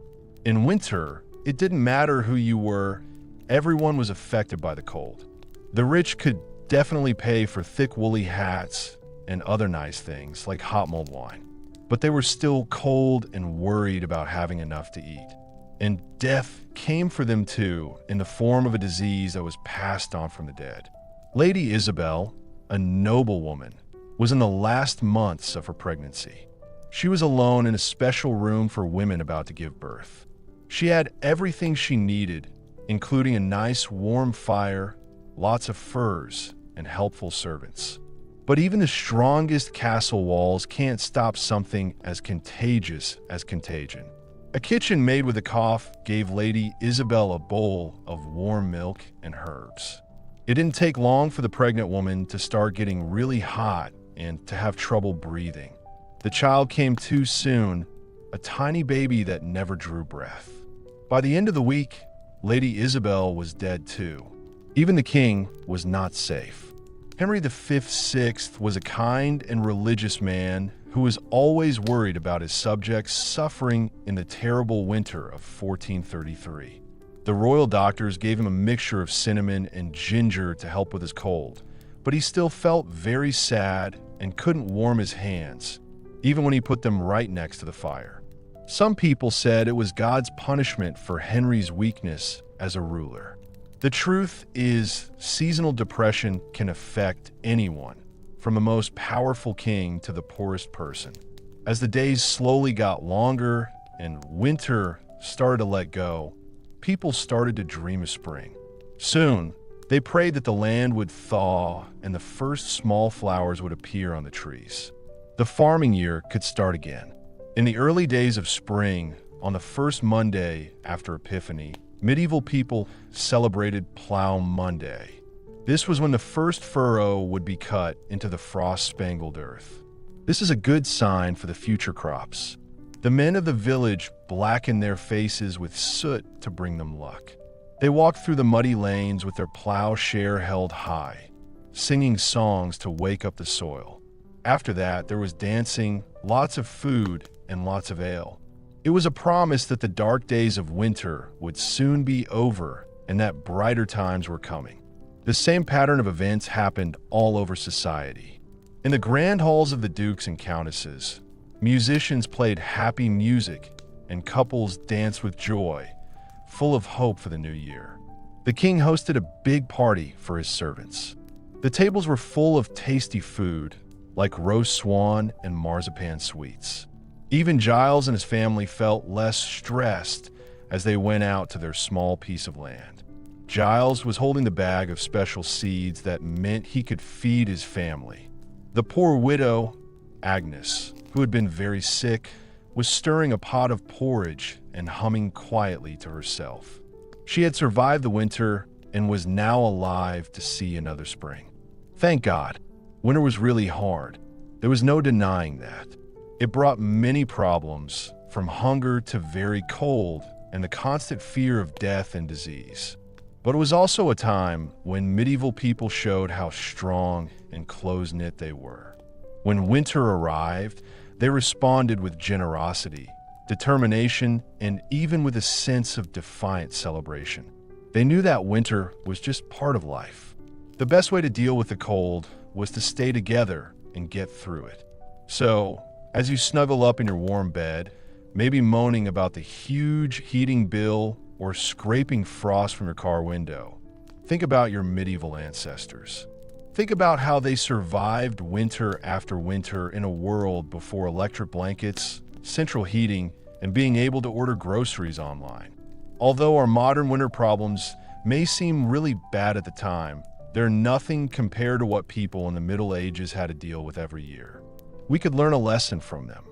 In winter, it didn't matter who you were, everyone was affected by the cold. The rich could definitely pay for thick woolly hats and other nice things like hot mulled wine, but they were still cold and worried about having enough to eat. And death came for them too, in the form of a disease that was passed on from the dead. Lady Isabel, a noble woman, was in the last months of her pregnancy. She was alone in a special room for women about to give birth. She had everything she needed, including a nice warm fire, lots of furs, and helpful servants. But even the strongest castle walls can't stop something as contagious as contagion. A kitchen made with a cough gave Lady Isabel a bowl of warm milk and herbs. It didn't take long for the pregnant woman to start getting really hot and to have trouble breathing. The child came too soon, a tiny baby that never drew breath. By the end of the week, Lady Isabel was dead too. Even the king was not safe. Henry VI was a kind and religious man who was always worried about his subjects suffering in the terrible winter of 1433. The royal doctors gave him a mixture of cinnamon and ginger to help with his cold, but but he still felt very sad and couldn't warm his hands, even when he put them right next to the fire. Some people said it was God's punishment for Henry's weakness as a ruler. The truth is, seasonal depression can affect anyone, from the most powerful king to the poorest person. As the days slowly got longer and winter started to let go, people started to dream of spring. Soon, they prayed that the land would thaw and the first small flowers would appear on the trees. The farming year could start again. In the early days of spring, on the first Monday after Epiphany, medieval people celebrated Plough Monday. This was when the first furrow would be cut into the frost-spangled earth. This is a good sign for the future crops. The men of the village blackened their faces with soot to bring them luck. They walked through the muddy lanes with their plowshare held high, singing songs to wake up the soil. After that, there was dancing, lots of food, and lots of ale. It was a promise that the dark days of winter would soon be over and that brighter times were coming. The same pattern of events happened all over society. In the grand halls of the dukes and countesses, musicians played happy music and couples danced with joy, full of hope for the new year. The king hosted a big party for his servants. The tables were full of tasty food, like roast swan and marzipan sweets. Even Giles and his family felt less stressed as they went out to their small piece of land. Giles was holding the bag of special seeds that meant he could feed his family. The poor widow, Agnes, who had been very sick, was stirring a pot of porridge and humming quietly to herself. She had survived the winter and was now alive to see another spring. Thank God. Winter was really hard. There was no denying that. It brought many problems, from hunger to very cold and the constant fear of death and disease. But it was also a time when medieval people showed how strong and close-knit they were. When winter arrived, they responded with generosity, determination, and even with a sense of defiant celebration. They knew that winter was just part of life. The best way to deal with the cold was to stay together and get through it. So, as you snuggle up in your warm bed, maybe moaning about the huge heating bill or scraping frost from your car window, think about your medieval ancestors. Think about how they survived winter after winter in a world before electric blankets, central heating, and being able to order groceries online. Although our modern winter problems may seem really bad at the time, they're nothing compared to what people in the Middle Ages had to deal with every year. We could learn a lesson from them.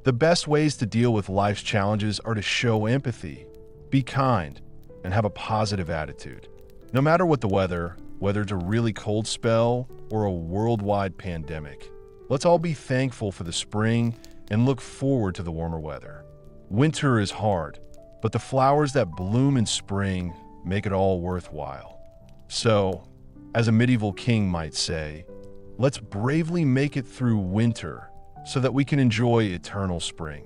The best ways to deal with life's challenges are to show empathy, be kind, and have a positive attitude. No matter what the weather, whether it's a really cold spell or a worldwide pandemic, let's all be thankful for the spring and look forward to the warmer weather. Winter is hard, but the flowers that bloom in spring make it all worthwhile. So, as a medieval king might say, let's bravely make it through winter so that we can enjoy eternal spring.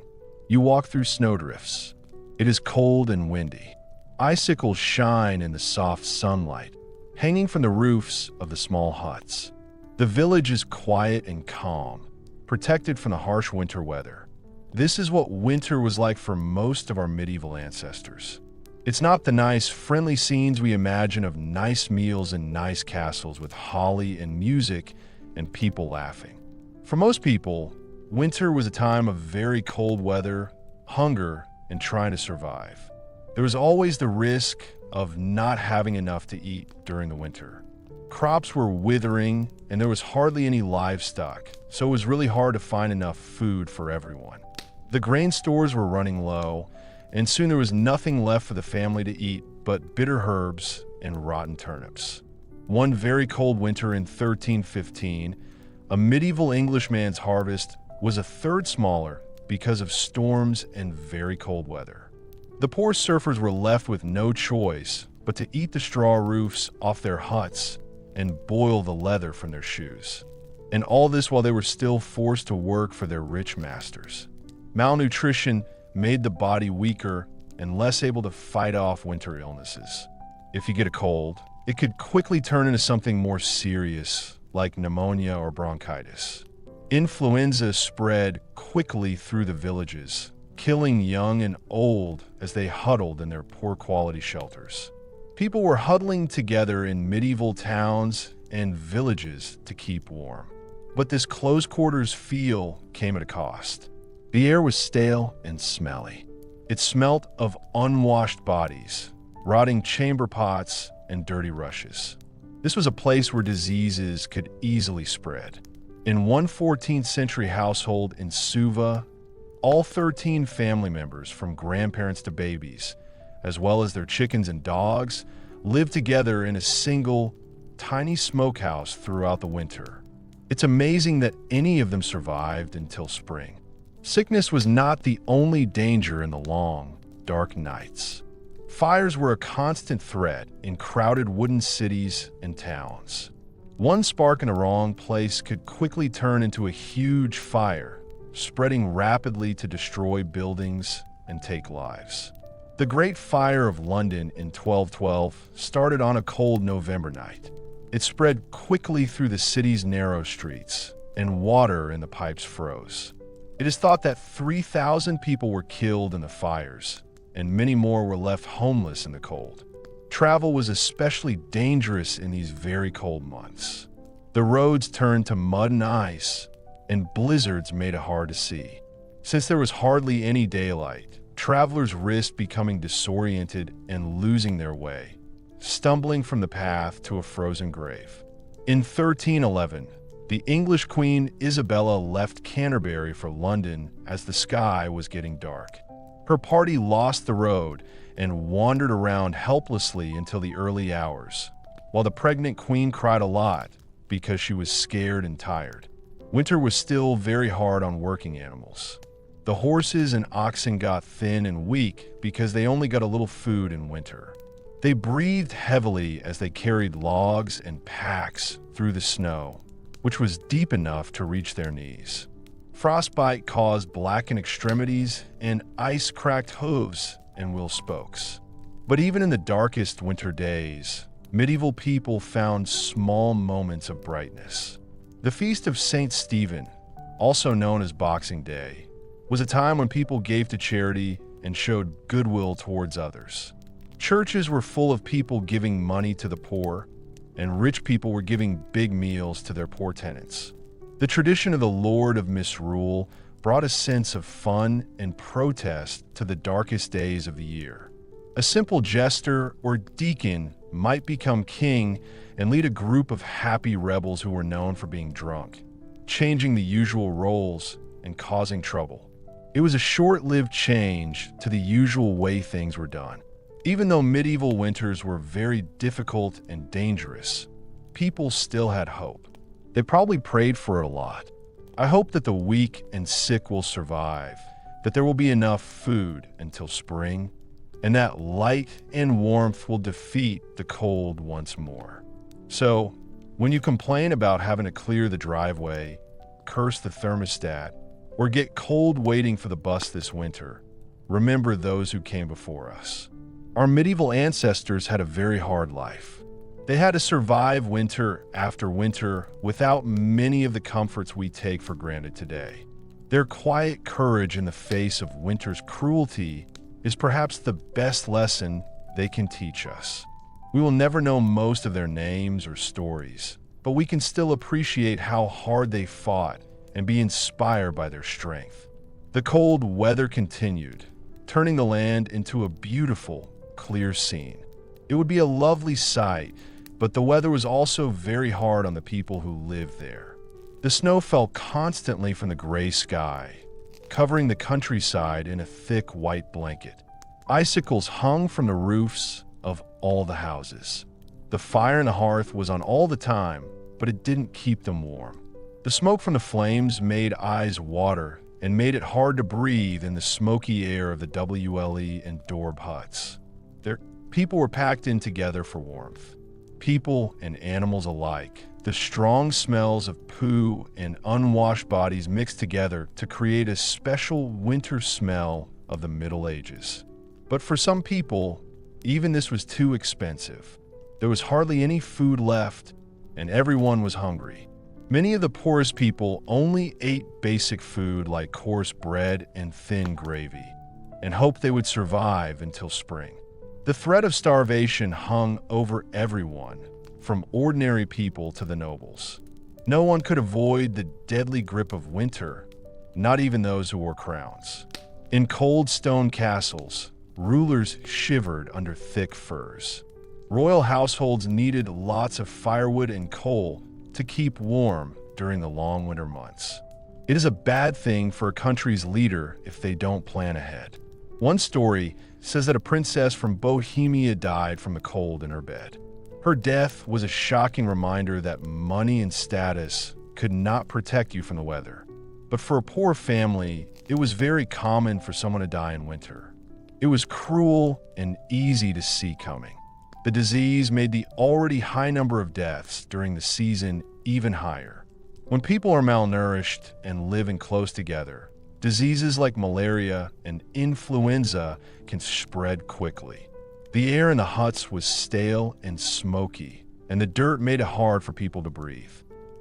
You walk through snowdrifts. It is cold and windy. Icicles shine in the soft sunlight, hanging from the roofs of the small huts. The village is quiet and calm, protected from the harsh winter weather. This is what winter was like for most of our medieval ancestors. It's not the nice, friendly scenes we imagine of nice meals and nice castles with holly and music and people laughing. For most people, winter was a time of very cold weather, hunger, and trying to survive. There was always the risk of not having enough to eat during the winter. Crops were withering, and there was hardly any livestock, so it was really hard to find enough food for everyone. The grain stores were running low, and soon there was nothing left for the family to eat but bitter herbs and rotten turnips. One very cold winter in 1315, a medieval Englishman's harvest was a third smaller because of storms and very cold weather. The poor surfers were left with no choice but to eat the straw roofs off their huts and boil the leather from their shoes. And all this while they were still forced to work for their rich masters. Malnutrition made the body weaker and less able to fight off winter illnesses. If you get a cold, it could quickly turn into something more serious, like pneumonia or bronchitis. Influenza spread quickly through the villages, killing young and old as they huddled in their poor-quality shelters. People were huddling together in medieval towns and villages to keep warm. But this close-quarters feel came at a cost. The air was stale and smelly. It smelt of unwashed bodies, rotting chamber pots, and dirty rushes. This was a place where diseases could easily spread. In one 14th century household in Suva, all 13 family members, from grandparents to babies, as well as their chickens and dogs, lived together in a single, tiny smokehouse throughout the winter. It's amazing that any of them survived until spring. Sickness was not the only danger in the long, dark nights. Fires were a constant threat in crowded wooden cities and towns. One spark in the wrong place could quickly turn into a huge fire, spreading rapidly to destroy buildings and take lives. The Great Fire of London in 1212 started on a cold November night. It spread quickly through the city's narrow streets, and water in the pipes froze. It is thought that 3,000 people were killed in the fires, and many more were left homeless in the cold. Travel was especially dangerous in these very cold months. The roads turned to mud and ice, and blizzards made it hard to see. Since there was hardly any daylight, travelers risked becoming disoriented and losing their way, stumbling from the path to a frozen grave. In 1311, the English Queen Isabella left Canterbury for London as the sky was getting dark. Her party lost the road and wandered around helplessly until the early hours, while the pregnant queen cried a lot because she was scared and tired. Winter was still very hard on working animals. The horses and oxen got thin and weak because they only got a little food in winter. They breathed heavily as they carried logs and packs through the snow, which was deep enough to reach their knees. Frostbite caused blackened extremities and ice cracked hooves and wheel spokes. But even in the darkest winter days, medieval people found small moments of brightness. The Feast of St. Stephen, also known as Boxing Day, was a time when people gave to charity and showed goodwill towards others. Churches were full of people giving money to the poor, and rich people were giving big meals to their poor tenants. The tradition of the Lord of Misrule brought a sense of fun and protest to the darkest days of the year. A simple jester or deacon might become king and lead a group of happy rebels who were known for being drunk, changing the usual roles and causing trouble. It was a short-lived change to the usual way things were done. Even though medieval winters were very difficult and dangerous, people still had hope. They probably prayed for it a lot. I hope that the weak and sick will survive, that there will be enough food until spring, and that light and warmth will defeat the cold once more. So, when you complain about having to clear the driveway, curse the thermostat, or get cold waiting for the bus this winter, remember those who came before us. Our medieval ancestors had a very hard life. They had to survive winter after winter without many of the comforts we take for granted today. Their quiet courage in the face of winter's cruelty is perhaps the best lesson they can teach us. We will never know most of their names or stories, but we can still appreciate how hard they fought and be inspired by their strength. The cold weather continued, turning the land into a beautiful, clear scene. It would be a lovely sight, but the weather was also very hard on the people who lived there. The snow fell constantly from the gray sky, covering the countryside in a thick white blanket. Icicles hung from the roofs of all the houses. The fire in the hearth was on all the time, but it didn't keep them warm. The smoke from the flames made eyes water and made it hard to breathe in the smoky air of the WLE and Dorb huts. People were packed in together for warmth. People and animals alike. The strong smells of poo and unwashed bodies mixed together to create a special winter smell of the Middle Ages. But for some people, even this was too expensive. There was hardly any food left, and everyone was hungry. Many of the poorest people only ate basic food like coarse bread and thin gravy, and hoped they would survive until spring. The threat of starvation hung over everyone, from ordinary people to the nobles. No one could avoid the deadly grip of winter, not even those who wore crowns. In cold stone castles, rulers shivered under thick furs. Royal households needed lots of firewood and coal to keep warm during the long winter months. It is a bad thing for a country's leader if they don't plan ahead. One story says that a princess from Bohemia died from the cold in her bed. Her death was a shocking reminder that money and status could not protect you from the weather. But for a poor family, it was very common for someone to die in winter. It was cruel and easy to see coming. The disease made the already high number of deaths during the season even higher. When people are malnourished and live in close together, diseases like malaria and influenza can spread quickly. The air in the huts was stale and smoky, and the dirt made it hard for people to breathe.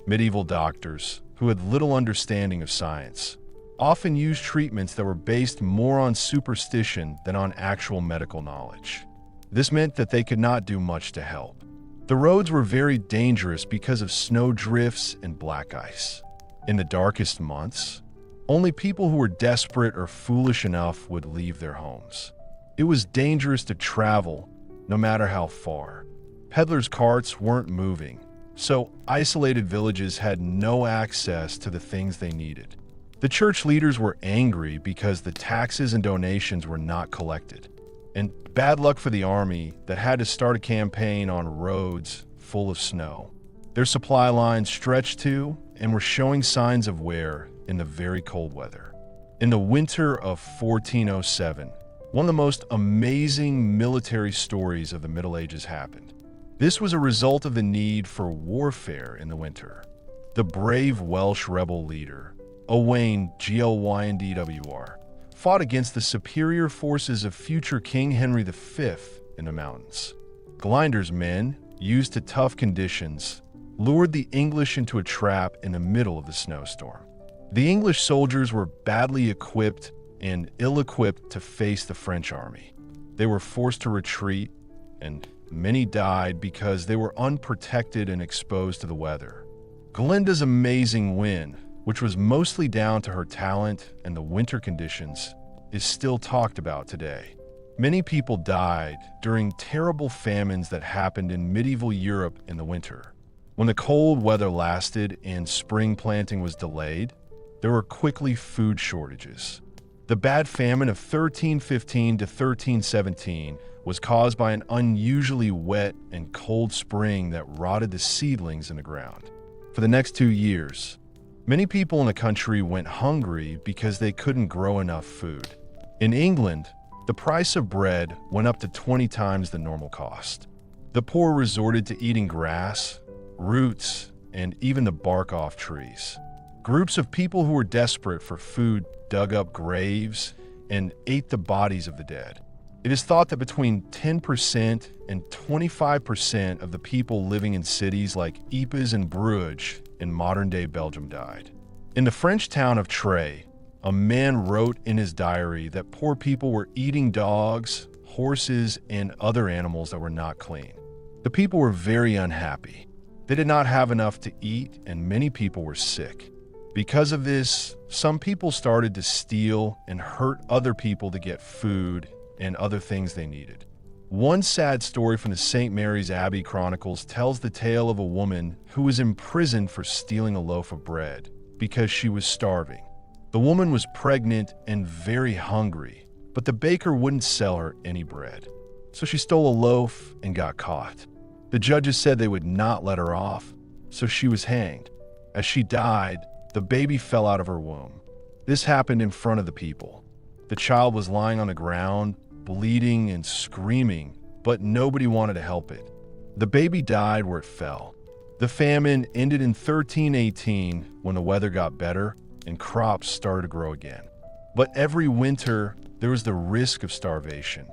Medieval doctors, who had little understanding of science, often used treatments that were based more on superstition than on actual medical knowledge. This meant that they could not do much to help. The roads were very dangerous because of snow drifts and black ice. In the darkest months, only people who were desperate or foolish enough would leave their homes. It was dangerous to travel, no matter how far. Peddlers' carts weren't moving, so isolated villages had no access to the things they needed. The church leaders were angry because the taxes and donations were not collected. And bad luck for the army that had to start a campaign on roads full of snow. Their supply lines stretched to and were showing signs of wear in the very cold weather. In the winter of 1407, one of the most amazing military stories of the Middle Ages happened. This was a result of the need for warfare in the winter. The brave Welsh rebel leader, Owain Glyndwr, fought against the superior forces of future King Henry V in the mountains. Glyndwr's men, used to tough conditions, lured the English into a trap in the middle of the snowstorm. The English soldiers were badly equipped and ill-equipped to face the French army. They were forced to retreat, and many died because they were unprotected and exposed to the weather. Glinda's amazing win, which was mostly down to her talent and the winter conditions, is still talked about today. Many people died during terrible famines that happened in medieval Europe in the winter. When the cold weather lasted and spring planting was delayed, there were quickly food shortages. The bad famine of 1315 to 1317 was caused by an unusually wet and cold spring that rotted the seedlings in the ground. For the next 2 years, many people in the country went hungry because they couldn't grow enough food. In England, the price of bread went up to 20 times the normal cost. The poor resorted to eating grass, roots, and even the bark off trees. Groups of people who were desperate for food dug up graves and ate the bodies of the dead. It is thought that between 10% and 25% of the people living in cities like Ypres and Bruges in modern-day Belgium died. In the French town of Trey, a man wrote in his diary that poor people were eating dogs, horses, and other animals that were not clean. The people were very unhappy. They did not have enough to eat, and many people were sick. Because of this, some people started to steal and hurt other people to get food and other things they needed. One sad story from the St. Mary's Abbey Chronicles tells the tale of a woman who was imprisoned for stealing a loaf of bread because she was starving. The woman was pregnant and very hungry, but the baker wouldn't sell her any bread. So she stole a loaf and got caught. The judges said they would not let her off, so she was hanged. As she died, the baby fell out of her womb. This happened in front of the people. The child was lying on the ground, bleeding and screaming, but nobody wanted to help it. The baby died where it fell. The famine ended in 1318 when the weather got better and crops started to grow again. But every winter, there was the risk of starvation.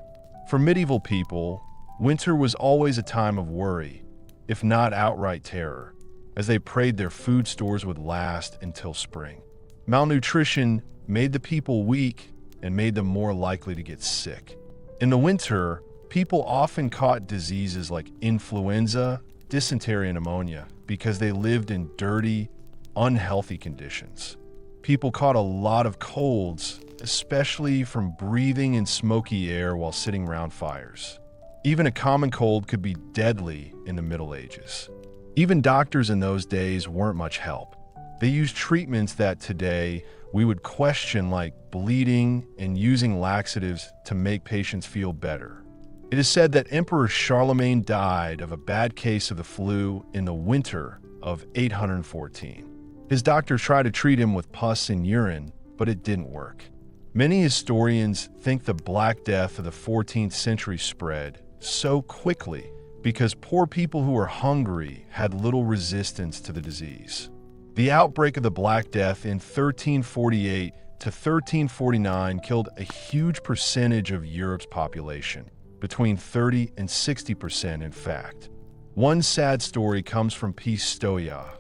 For medieval people, winter was always a time of worry, if not outright terror. as they prayed their food stores would last until spring. Malnutrition made the people weak and made them more likely to get sick. In the winter, people often caught diseases like influenza, dysentery, and pneumonia because they lived in dirty, unhealthy conditions. People caught a lot of colds, especially from breathing in smoky air while sitting around fires. Even a common cold could be deadly in the Middle Ages. Even doctors in those days weren't much help. They used treatments that today we would question, like bleeding and using laxatives to make patients feel better. It is said that Emperor Charlemagne died of a bad case of the flu in the winter of 814. His doctors tried to treat him with pus and urine, but it didn't work. Many historians think the Black Death of the 14th century spread so quickly because poor people who were hungry had little resistance to the disease. The outbreak of the Black Death in 1348 to 1349 killed a huge percentage of Europe's population, between 30 and 60% in fact. One sad story comes from Pistoia,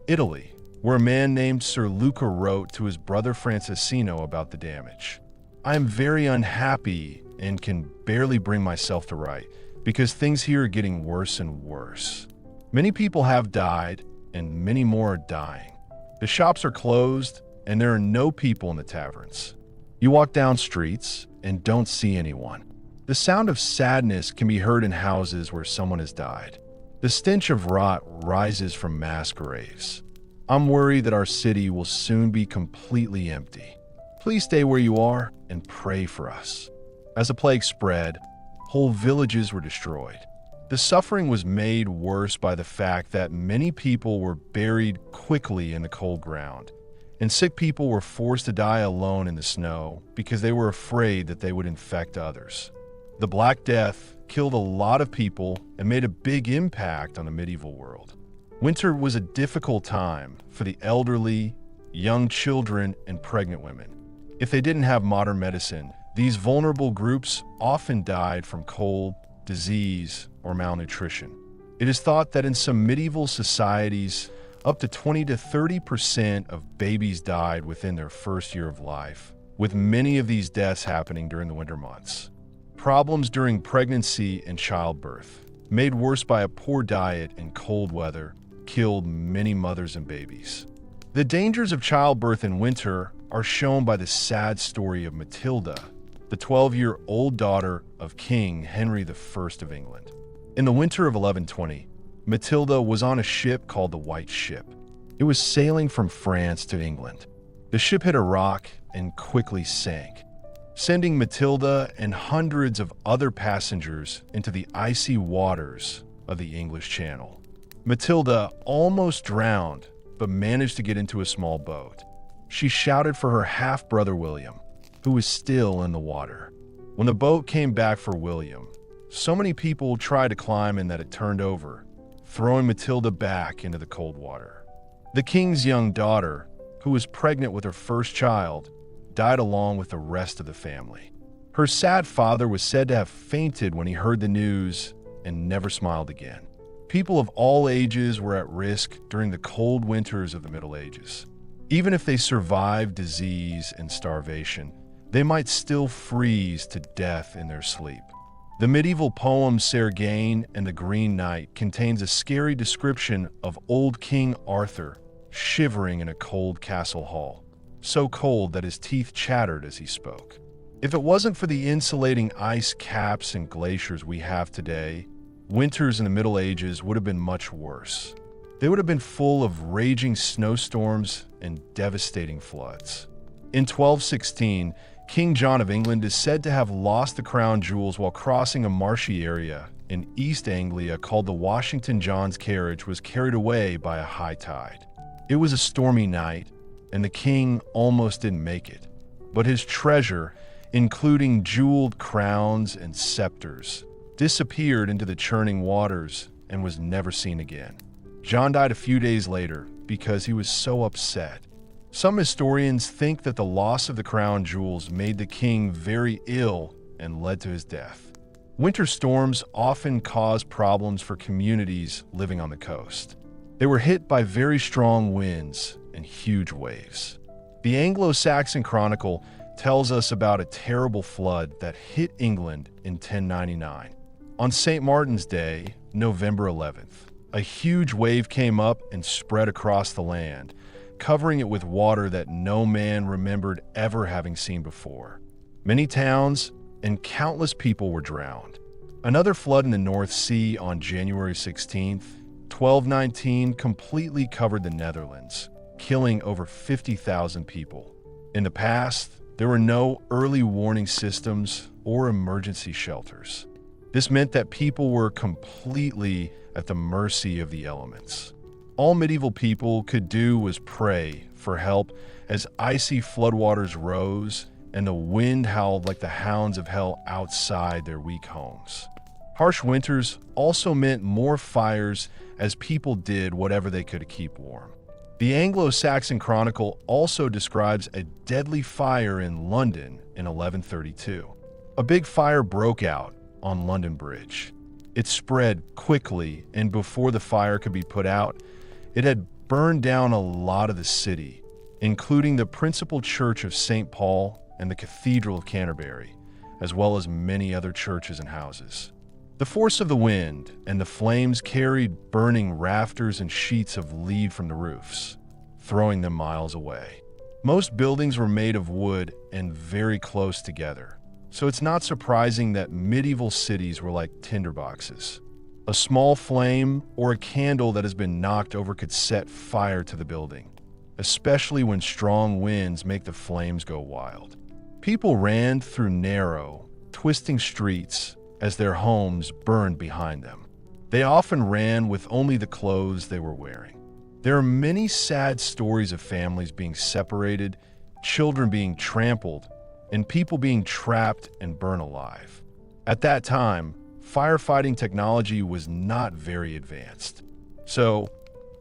Italy, where a man named Sir Luca wrote to his brother Franciscino about the damage. "I am very unhappy and can barely bring myself to write, because things here are getting worse and worse. Many people have died, and many more are dying. The shops are closed, and there are no people in the taverns. You walk down streets and don't see anyone. The sound of sadness can be heard in houses where someone has died. The stench of rot rises from mass graves. I'm worried that our city will soon be completely empty. Please stay where you are and pray for us." As the plague spread, whole villages were destroyed. The suffering was made worse by the fact that many people were buried quickly in the cold ground, and sick people were forced to die alone in the snow because they were afraid that they would infect others. The Black Death killed a lot of people and made a big impact on the medieval world. Winter was a difficult time for the elderly, young children, and pregnant women. If they didn't have modern medicine, these vulnerable groups often died from cold, disease, or malnutrition. It is thought that in some medieval societies, up to 20 to 30% of babies died within their first year of life, with many of these deaths happening during the winter months. Problems during pregnancy and childbirth, made worse by a poor diet and cold weather, killed many mothers and babies. The dangers of childbirth in winter are shown by the sad story of Matilda, the 12-year-old daughter of King Henry I of England. In the winter of 1120, Matilda was on a ship called the White Ship. It was sailing from France to England. The ship hit a rock and quickly sank, sending Matilda and hundreds of other passengers into the icy waters of the English Channel. Matilda almost drowned, but managed to get into a small boat. She shouted for her half-brother William, who was still in the water. When the boat came back for William, so many people tried to climb in that it turned over, throwing Matilda back into the cold water. The king's young daughter, who was pregnant with her first child, died along with the rest of the family. Her sad father was said to have fainted when he heard the news and never smiled again. People of all ages were at risk during the cold winters of the Middle Ages. Even if they survived disease and starvation, they might still freeze to death in their sleep. The medieval poem Sir Gawain and the Green Knight contains a scary description of old King Arthur shivering in a cold castle hall, so cold that his teeth chattered as he spoke. If it wasn't for the insulating ice caps and glaciers we have today, winters in the Middle Ages would have been much worse. They would have been full of raging snowstorms and devastating floods. In 1216, King John of England is said to have lost the crown jewels while crossing a marshy area in East Anglia called the Washington John's carriage was carried away by a high tide. It was a stormy night, and the king almost didn't make it, but his treasure, including jeweled crowns and scepters, disappeared into the churning waters and was never seen again. John died a few days later because he was so upset. Some historians think that the loss of the crown jewels made the king very ill and led to his death. Winter storms often cause problems for communities living on the coast. They were hit by very strong winds and huge waves. The Anglo-Saxon Chronicle tells us about a terrible flood that hit England in 1099. On St. Martin's Day, November 11th, a huge wave came up and spread across the land, covering it with water that no man remembered ever having seen before. Many towns and countless people were drowned. Another flood in the North Sea on January 16th, 1219, completely covered the Netherlands, killing over 50,000 people. In the past, there were no early warning systems or emergency shelters. This meant that people were completely at the mercy of the elements. All medieval people could do was pray for help as icy floodwaters rose and the wind howled like the hounds of hell outside their weak homes. Harsh winters also meant more fires as people did whatever they could to keep warm. The Anglo-Saxon Chronicle also describes a deadly fire in London in 1132. A big fire broke out on London Bridge. It spread quickly, and before the fire could be put out, it had burned down a lot of the city, including the principal church of St. Paul and the Cathedral of Canterbury, as well as many other churches and houses. The force of the wind and the flames carried burning rafters and sheets of lead from the roofs, throwing them miles away. Most buildings were made of wood and very close together, so it's not surprising that medieval cities were like tinderboxes. A small flame or a candle that has been knocked over could set fire to the building, especially when strong winds make the flames go wild. People ran through narrow, twisting streets as their homes burned behind them. They often ran with only the clothes they were wearing. There are many sad stories of families being separated, children being trampled, and people being trapped and burned alive. At that time, firefighting technology was not very advanced. So,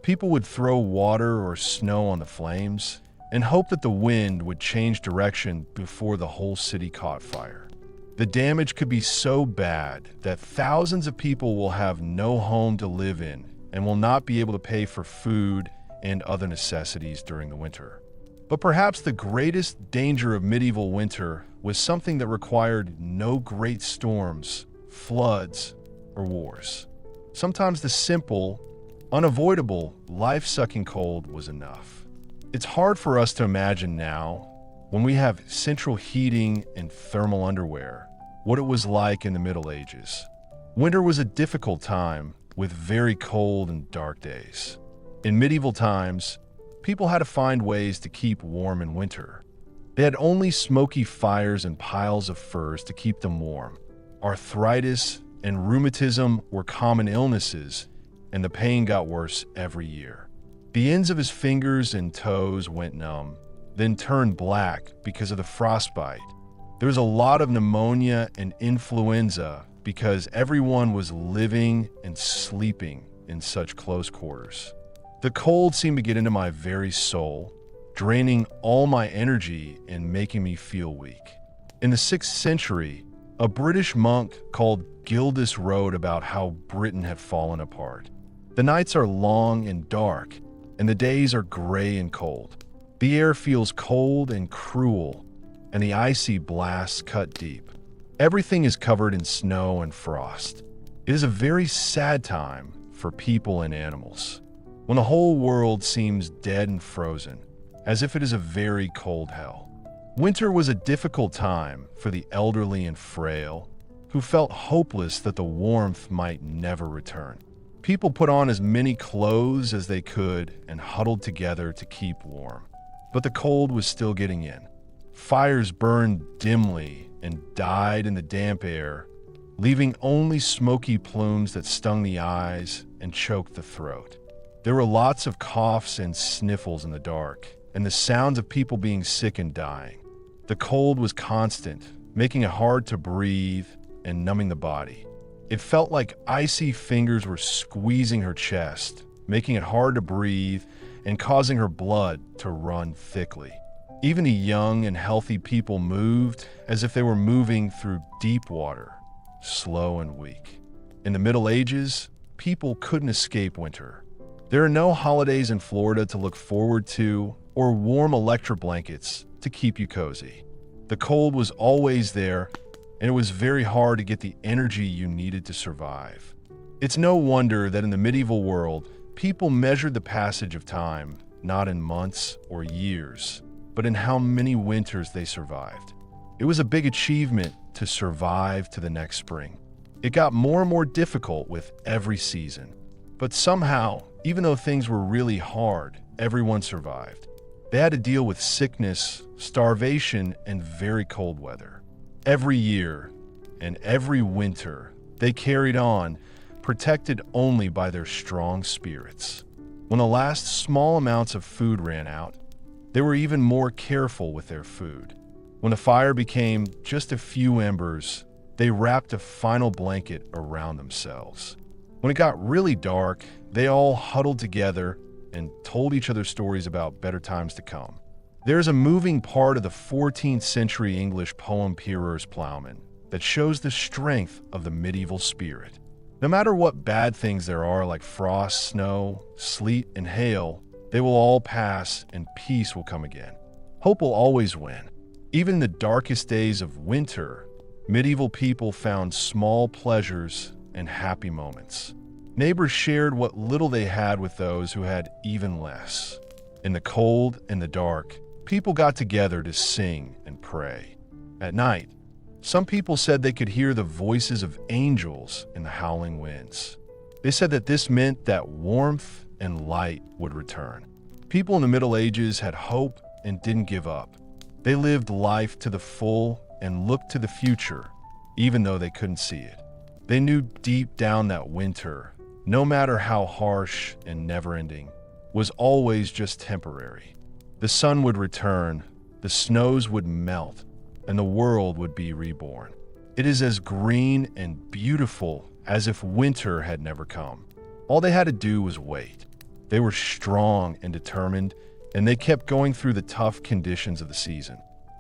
people would throw water or snow on the flames and hope that the wind would change direction before the whole city caught fire. The damage could be so bad that thousands of people will have no home to live in and will not be able to pay for food and other necessities during the winter. But perhaps the greatest danger of medieval winter was something that required no great storms, floods, or wars. Sometimes the simple, unavoidable, life-sucking cold was enough. It's hard for us to imagine now, when we have central heating and thermal underwear, what it was like in the Middle Ages. Winter was a difficult time with very cold and dark days. In medieval times, people had to find ways to keep warm in winter. They had only smoky fires and piles of furs to keep them warm. Arthritis and rheumatism were common illnesses, and the pain got worse every year. The ends of his fingers and toes went numb, then turned black because of the frostbite. There was a lot of pneumonia and influenza because everyone was living and sleeping in such close quarters. The cold seemed to get into my very soul, draining all my energy and making me feel weak. In the 6th century, a British monk called Coldest wrote about how Britain had fallen apart. The nights are long and dark, and the days are gray and cold. The air feels cold and cruel, and the icy blasts cut deep. Everything is covered in snow and frost. It is a very sad time for people and animals, when the whole world seems dead and frozen, as if it is a very cold hell. Winter was a difficult time for the elderly and frail, who felt hopeless that the warmth might never return. People put on as many clothes as they could and huddled together to keep warm. But the cold was still getting in. Fires burned dimly and died in the damp air, leaving only smoky plumes that stung the eyes and choked the throat. There were lots of coughs and sniffles in the dark, and the sounds of people being sick and dying. The cold was constant, making it hard to breathe and numbing the body. It felt like icy fingers were squeezing her chest, making it hard to breathe and causing her blood to run thickly. Even the young and healthy people moved as if they were moving through deep water, slow and weak. In the Middle Ages, people couldn't escape winter. There are no holidays in Florida to look forward to or warm electric blankets to keep you cozy. The cold was always there, and it was very hard to get the energy you needed to survive. It's no wonder that in the medieval world, people measured the passage of time not in months or years, but in how many winters they survived. It was a big achievement to survive to the next spring. It got more and more difficult with every season. But somehow, even though things were really hard, everyone survived. They had to deal with sickness, starvation, and very cold weather. Every year and every winter, they carried on, protected only by their strong spirits. When the last small amounts of food ran out, they were even more careful with their food. When the fire became just a few embers, they wrapped a final blanket around themselves. When it got really dark, they all huddled together and told each other stories about better times to come. There's a moving part of the 14th century English poem Piers Plowman that shows the strength of the medieval spirit. No matter what bad things there are like frost, snow, sleet, and hail, they will all pass and peace will come again. Hope will always win. Even in the darkest days of winter, medieval people found small pleasures and happy moments. Neighbors shared what little they had with those who had even less. In the cold and the dark, people got together to sing and pray. At night, some people said they could hear the voices of angels in the howling winds. They said that this meant that warmth and light would return. People in the Middle Ages had hope and didn't give up. They lived life to the full and looked to the future, even though they couldn't see it. They knew deep down that winter, no matter how harsh and never-ending, was always just temporary. The sun would return, the snows would melt, and the world would be reborn. It is as green and beautiful as if winter had never come. All they had to do was wait. They were strong and determined, and they kept going through the tough conditions of the season.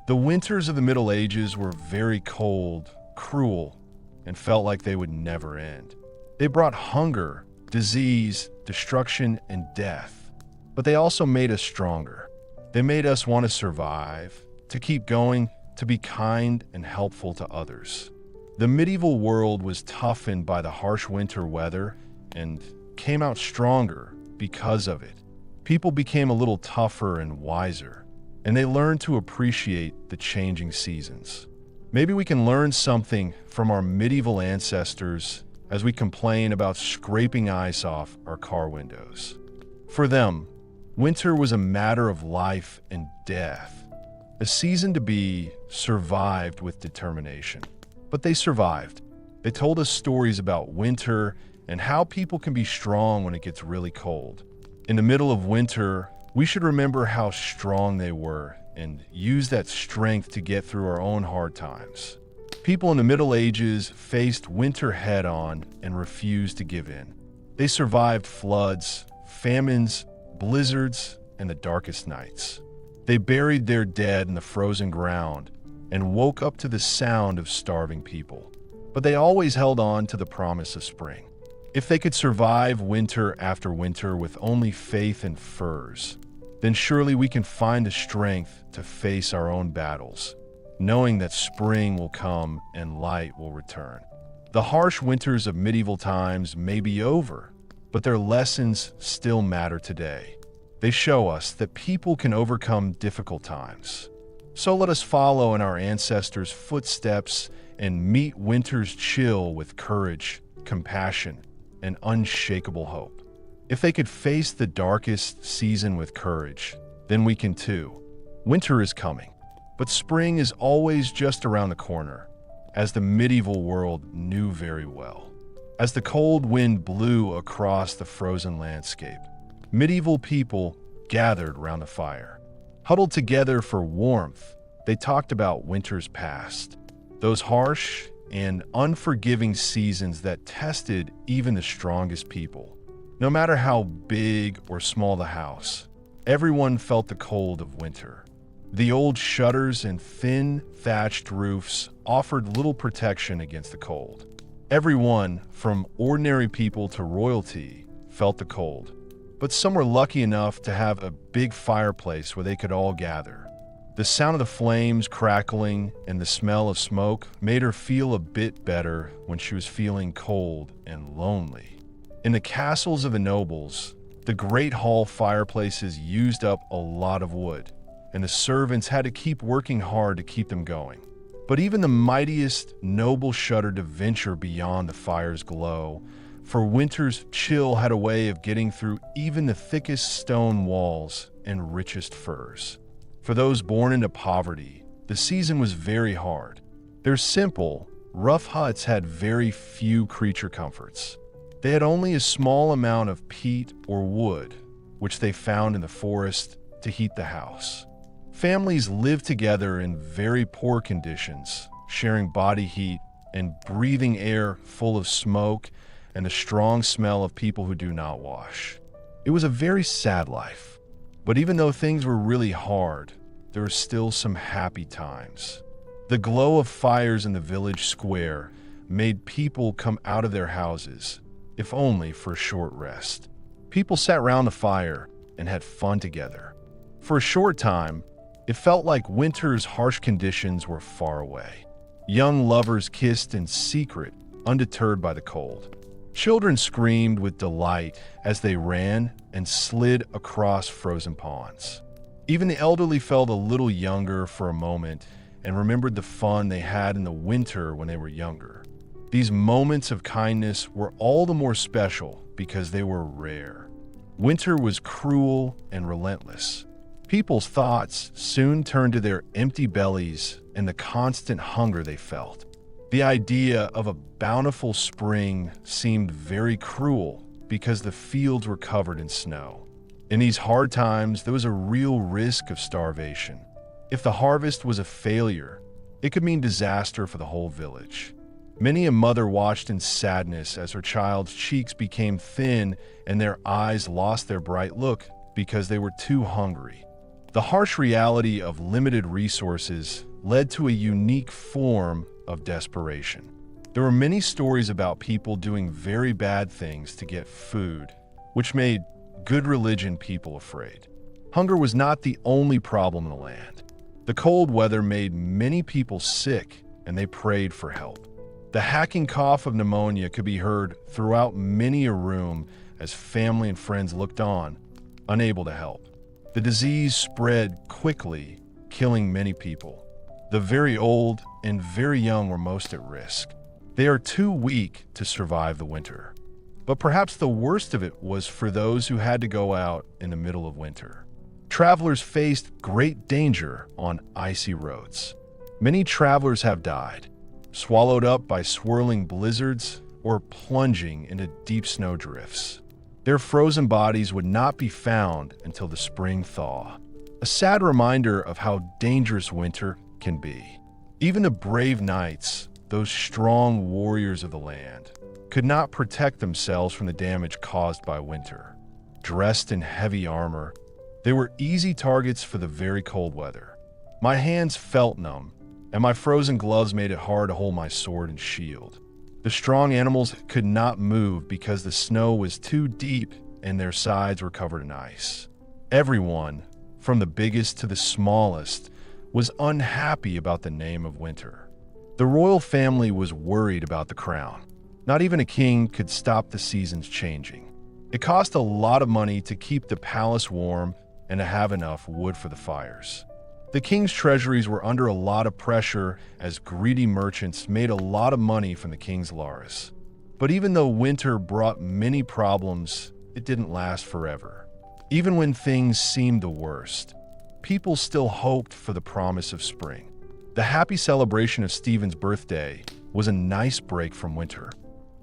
The winters of the Middle Ages were very cold, cruel, and felt like they would never end. They brought hunger, disease, destruction, and death. But they also made us stronger. They made us want to survive, to keep going, to be kind and helpful to others. The medieval world was toughened by the harsh winter weather and came out stronger because of it. People became a little tougher and wiser, and they learned to appreciate the changing seasons. Maybe we can learn something from our medieval ancestors as we complain about scraping ice off our car windows. For them, winter was a matter of life and death, a season to be survived with determination. But they survived. They told us stories about winter and how people can be strong when it gets really cold. In the middle of winter, we should remember how strong they were and use that strength to get through our own hard times. People in the Middle Ages faced winter head-on and refused to give in. They survived floods, famines, blizzards, and the darkest nights. They buried their dead in the frozen ground and woke up to the sound of starving people. But they always held on to the promise of spring. If they could survive winter after winter with only faith and furs, then surely we can find the strength to face our own battles, knowing that spring will come and light will return. The harsh winters of medieval times may be over, but their lessons still matter today. They show us that people can overcome difficult times. So let us follow in our ancestors' footsteps and meet winter's chill with courage, compassion, and unshakable hope. If they could face the darkest season with courage, then we can too. Winter is coming, but spring is always just around the corner, as the medieval world knew very well. As the cold wind blew across the frozen landscape, medieval people gathered round the fire. Huddled together for warmth, they talked about winters past, those harsh and unforgiving seasons that tested even the strongest people. No matter how big or small the house, everyone felt the cold of winter. The old shutters and thin, thatched roofs offered little protection against the cold. Everyone, from ordinary people to royalty, felt the cold. but some were lucky enough to have a big fireplace where they could all gather. The sound of the flames crackling and the smell of smoke made her feel a bit better when she was feeling cold and lonely. In the castles of the nobles, the great hall fireplaces used up a lot of wood, and the servants had to keep working hard to keep them going. But even the mightiest noble shuddered to venture beyond the fire's glow, for winter's chill had a way of getting through even the thickest stone walls and richest furs. For those born into poverty, the season was very hard. Their simple, rough huts had very few creature comforts. They had only a small amount of peat or wood, which they found in the forest, to heat the house. Families lived together in very poor conditions, sharing body heat and breathing air full of smoke and the strong smell of people who do not wash. It was a very sad life. But even though things were really hard, there were still some happy times. The glow of fires in the village square made people come out of their houses, if only for a short rest. People sat round the fire and had fun together. For a short time, it felt like winter's harsh conditions were far away. Young lovers kissed in secret, undeterred by the cold. Children screamed with delight as they ran and slid across frozen ponds. Even the elderly felt a little younger for a moment and remembered the fun they had in the winter when they were younger. These moments of kindness were all the more special because they were rare. Winter was cruel and relentless. People's thoughts soon turned to their empty bellies and the constant hunger they felt. The idea of a bountiful spring seemed very cruel because the fields were covered in snow. In these hard times, there was a real risk of starvation. If the harvest was a failure, it could mean disaster for the whole village. Many a mother watched in sadness as her child's cheeks became thin and their eyes lost their bright look because they were too hungry. The harsh reality of limited resources led to a unique form of desperation. There were many stories about people doing very bad things to get food, which made good religion people afraid. Hunger was not the only problem in the land. The cold weather made many people sick, and they prayed for help. The hacking cough of pneumonia could be heard throughout many a room as family and friends looked on, unable to help. The disease spread quickly, killing many people. The very old and very young were most at risk. They are too weak to survive the winter. But perhaps the worst of it was for those who had to go out in the middle of winter. Travelers faced great danger on icy roads. Many travelers have died, swallowed up by swirling blizzards or plunging into deep snow drifts. Their frozen bodies would not be found until the spring thaw. A sad reminder of how dangerous winter can be. Even the brave knights, those strong warriors of the land, could not protect themselves from the damage caused by winter. Dressed in heavy armor, they were easy targets for the very cold weather. My hands felt numb, and my frozen gloves made it hard to hold my sword and shield. The strong animals could not move because the snow was too deep and their sides were covered in ice. Everyone, from the biggest to the smallest, was unhappy about the name of winter. The royal family was worried about the crown. Not even a king could stop the seasons changing. It cost a lot of money to keep the palace warm and to have enough wood for the fires. The king's treasuries were under a lot of pressure as greedy merchants made a lot of money from the king's lares. But even though winter brought many problems, it didn't last forever. Even when things seemed the worst, people still hoped for the promise of spring. The happy celebration of Stephen's birthday was a nice break from winter.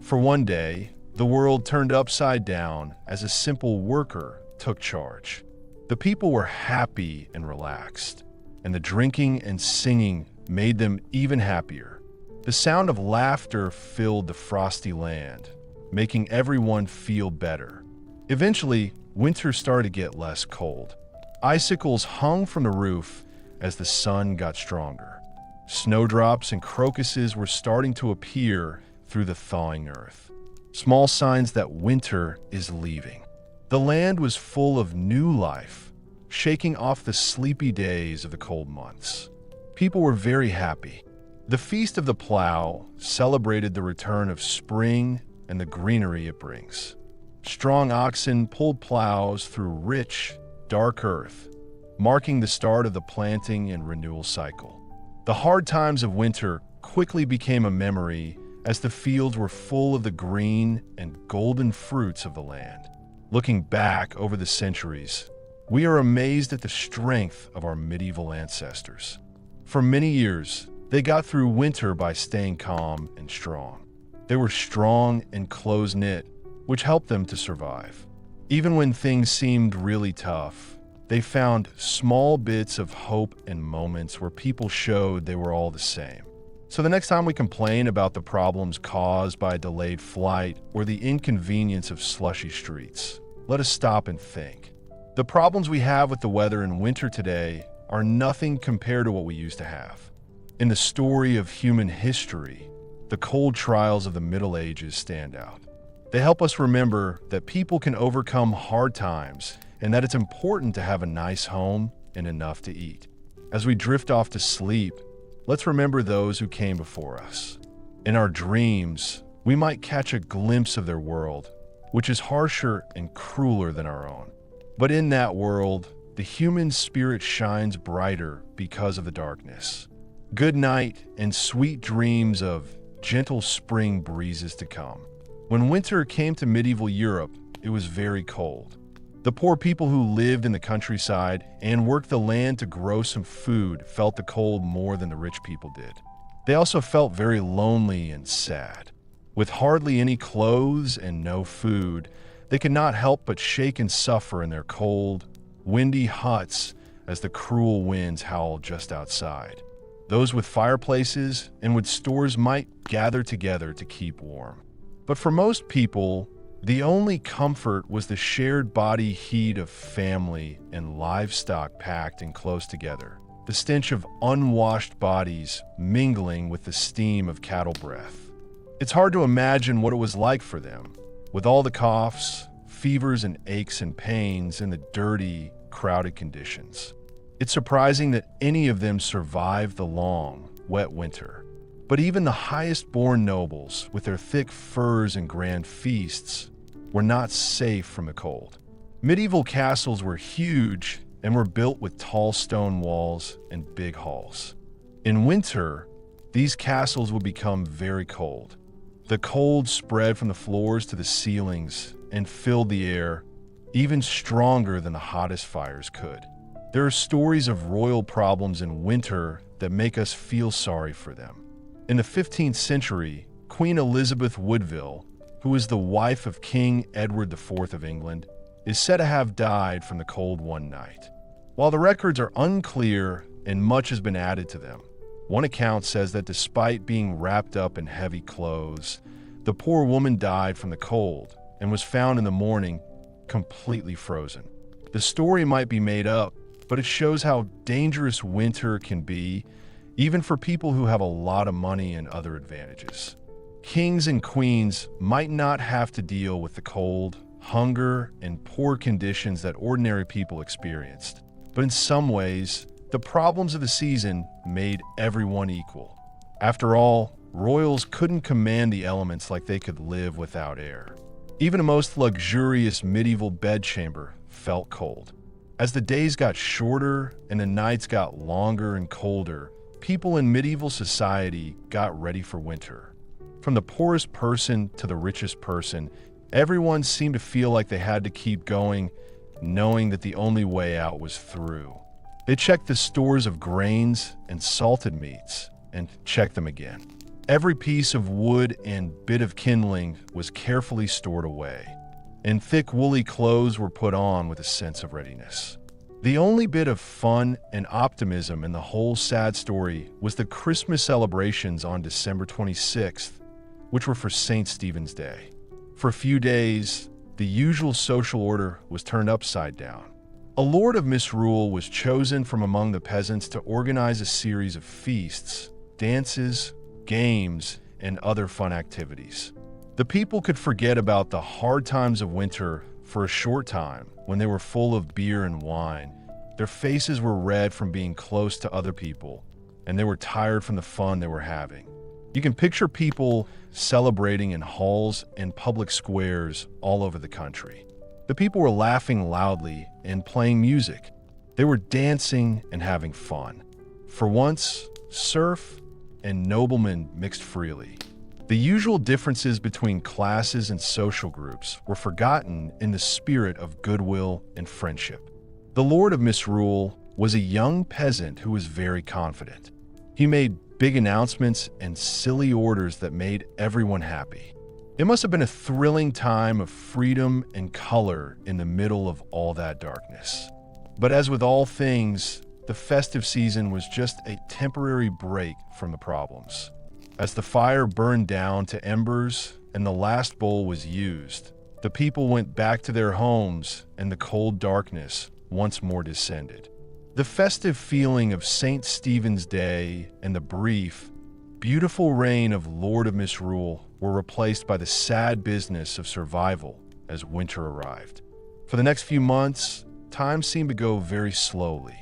For one day, the world turned upside down as a simple worker took charge. The people were happy and relaxed, and the drinking and singing made them even happier. The sound of laughter filled the frosty land, making everyone feel better. Eventually, winter started to get less cold. Icicles hung from the roof as the sun got stronger. Snowdrops and crocuses were starting to appear through the thawing earth. Small signs that winter is leaving. The land was full of new life, shaking off the sleepy days of the cold months. People were very happy. The Feast of the Plough celebrated the return of spring and the greenery it brings. Strong oxen pulled plows through rich, dark earth, marking the start of the planting and renewal cycle. The hard times of winter quickly became a memory as the fields were full of the green and golden fruits of the land. Looking back over the centuries, we are amazed at the strength of our medieval ancestors. For many years, they got through winter by staying calm and strong. They were strong and close-knit, which helped them to survive. Even when things seemed really tough, they found small bits of hope and moments where people showed they were all the same. So the next time we complain about the problems caused by a delayed flight or the inconvenience of slushy streets, let us stop and think. The problems we have with the weather in winter today are nothing compared to what we used to have. In the story of human history, the cold trials of the Middle Ages stand out. They help us remember that people can overcome hard times and that it's important to have a nice home and enough to eat. As we drift off to sleep, let's remember those who came before us. In our dreams, we might catch a glimpse of their world, which is harsher and crueler than our own. But in that world, the human spirit shines brighter because of the darkness. Good night and sweet dreams of gentle spring breezes to come. When winter came to medieval Europe, it was very cold. The poor people who lived in the countryside and worked the land to grow some food felt the cold more than the rich people did. They also felt very lonely and sad. With hardly any clothes and no food, they could not help but shake and suffer in their cold, windy huts as the cruel winds howled just outside. Those with fireplaces and with stores might gather together to keep warm. But for most people, the only comfort was the shared body heat of family and livestock packed and close together, the stench of unwashed bodies mingling with the steam of cattle breath. It's hard to imagine what it was like for them, with all the coughs, fevers and aches and pains and the dirty, crowded conditions. It's surprising that any of them survived the long, wet winter. But even the highest-born nobles, with their thick furs and grand feasts, were not safe from the cold. Medieval castles were huge and were built with tall stone walls and big halls. In winter, these castles would become very cold. The cold spread from the floors to the ceilings and filled the air, even stronger than the hottest fires could. There are stories of royal problems in winter that make us feel sorry for them. In the 15th century, Queen Elizabeth Woodville, who was the wife of King Edward IV of England, is said to have died from the cold one night. While the records are unclear and much has been added to them, one account says that despite being wrapped up in heavy clothes, the poor woman died from the cold and was found in the morning completely frozen. The story might be made up, but it shows how dangerous winter can be, even for people who have a lot of money and other advantages. Kings and queens might not have to deal with the cold, hunger, and poor conditions that ordinary people experienced. But in some ways, the problems of the season made everyone equal. After all, royals couldn't command the elements like they could live without air. Even a most luxurious medieval bedchamber felt cold. As the days got shorter and the nights got longer and colder, people in medieval society got ready for winter. From the poorest person to the richest person, everyone seemed to feel like they had to keep going, knowing that the only way out was through. They checked the stores of grains and salted meats, and checked them again. Every piece of wood and bit of kindling was carefully stored away, and thick woolly clothes were put on with a sense of readiness. The only bit of fun and optimism in the whole sad story was the Christmas celebrations on December 26th, which were for St. Stephen's Day. For a few days, the usual social order was turned upside down. A lord of misrule was chosen from among the peasants to organize a series of feasts, dances, games, and other fun activities. The people could forget about the hard times of winter for a short time, when they were full of beer and wine, their faces were red from being close to other people, and they were tired from the fun they were having. You can picture people celebrating in halls and public squares all over the country. The people were laughing loudly and playing music. They were dancing and having fun. For once, serf and nobleman mixed freely. The usual differences between classes and social groups were forgotten in the spirit of goodwill and friendship. The Lord of Misrule was a young peasant who was very confident. He made big announcements and silly orders that made everyone happy. It must have been a thrilling time of freedom and color in the middle of all that darkness. But as with all things, the festive season was just a temporary break from the problems. As the fire burned down to embers and the last bowl was used, the people went back to their homes and the cold darkness once more descended. The festive feeling of St. Stephen's Day and the brief, beautiful reign of Lord of Misrule were replaced by the sad business of survival as winter arrived. For the next few months, time seemed to go very slowly.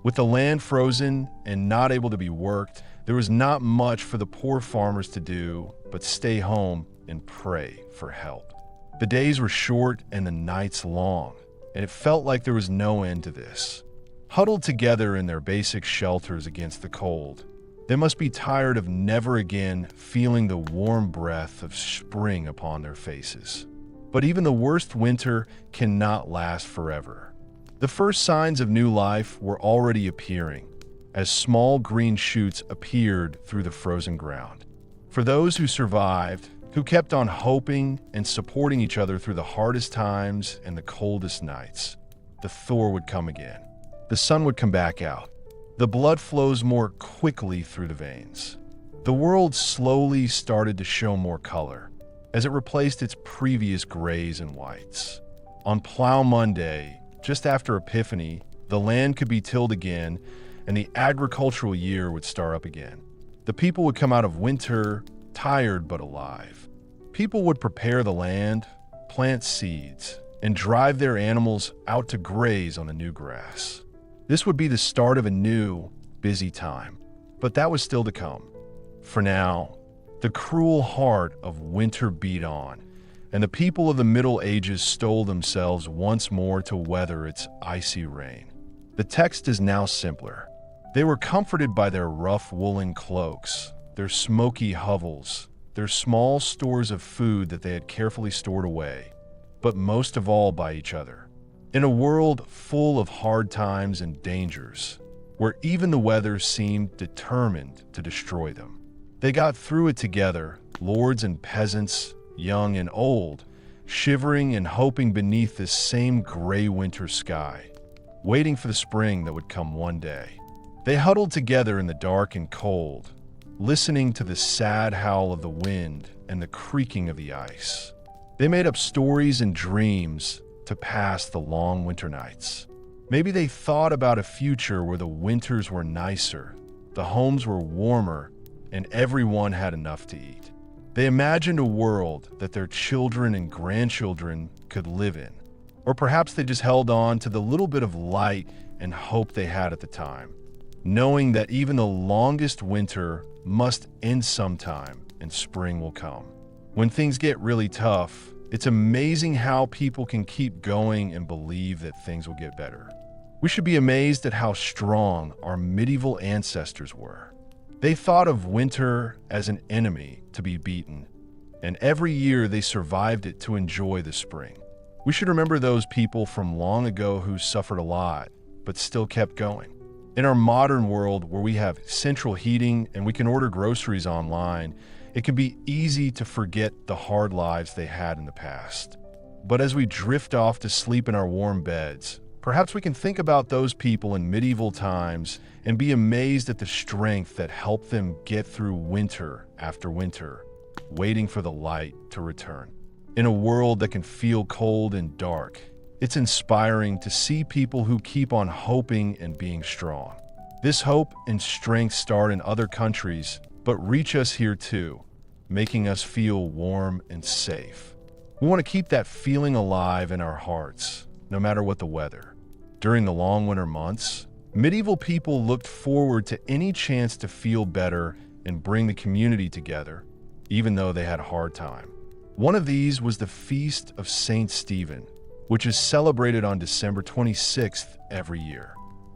With the land frozen and not able to be worked, there was not much for the poor farmers to do but stay home and pray for help. The days were short and the nights long, and it felt like there was no end to this. Huddled together in their basic shelters against the cold, they must be tired of never again feeling the warm breath of spring upon their faces. But even the worst winter cannot last forever. The first signs of new life were already appearing, as small green shoots appeared through the frozen ground. For those who survived, who kept on hoping and supporting each other through the hardest times and the coldest nights, the thaw would come again. The sun would come back out. The blood flows more quickly through the veins. The world slowly started to show more color, as it replaced its previous grays and whites. On Plough Monday, just after Epiphany, the land could be tilled again, and the agricultural year would start up again. The people would come out of winter, tired but alive. People would prepare the land, plant seeds, and drive their animals out to graze on the new grass. This would be the start of a new, busy time, but that was still to come. For now, the cruel heart of winter beat on, and the people of the Middle Ages stole themselves once more to weather its icy rain. The text is now simpler. They were comforted by their rough woolen cloaks, their smoky hovels, their small stores of food that they had carefully stored away, but most of all by each other. In a world full of hard times and dangers, where even the weather seemed determined to destroy them, they got through it together, lords and peasants, young and old, shivering and hoping beneath this same gray winter sky, waiting for the spring that would come one day. They huddled together in the dark and cold, listening to the sad howl of the wind and the creaking of the ice. They made up stories and dreams to pass the long winter nights. Maybe they thought about a future where the winters were nicer, the homes were warmer, and everyone had enough to eat. They imagined a world that their children and grandchildren could live in. Or perhaps they just held on to the little bit of light and hope they had at the time, knowing that even the longest winter must end sometime and spring will come. When things get really tough, it's amazing how people can keep going and believe that things will get better. We should be amazed at how strong our medieval ancestors were. They thought of winter as an enemy to be beaten, and every year they survived it to enjoy the spring. We should remember those people from long ago who suffered a lot, but still kept going. In our modern world, where we have central heating and we can order groceries online, it can be easy to forget the hard lives they had in the past. But as we drift off to sleep in our warm beds, perhaps we can think about those people in medieval times and be amazed at the strength that helped them get through winter after winter, waiting for the light to return. In a world that can feel cold and dark, it's inspiring to see people who keep on hoping and being strong. This hope and strength start in other countries, but reach us here too, making us feel warm and safe. We want to keep that feeling alive in our hearts, no matter what the weather. During the long winter months, medieval people looked forward to any chance to feel better and bring the community together, even though they had a hard time. One of these was the Feast of Saint Stephen, which is celebrated on December 26th every year.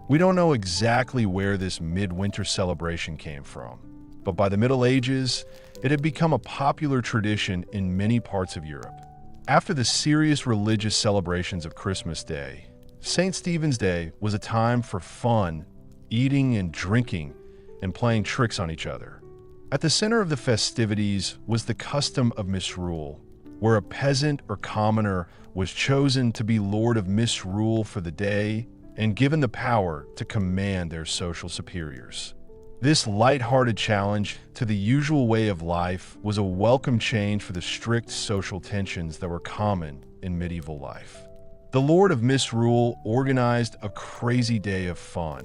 We don't know exactly where this midwinter celebration came from, but by the Middle Ages, it had become a popular tradition in many parts of Europe. After the serious religious celebrations of Christmas Day, St. Stephen's Day was a time for fun, eating and drinking, and playing tricks on each other. At the center of the festivities was the custom of misrule, where a peasant or commoner was chosen to be lord of misrule for the day and given the power to command their social superiors. This light-hearted challenge to the usual way of life was a welcome change for the strict social tensions that were common in medieval life. The Lord of Misrule organized a crazy day of fun,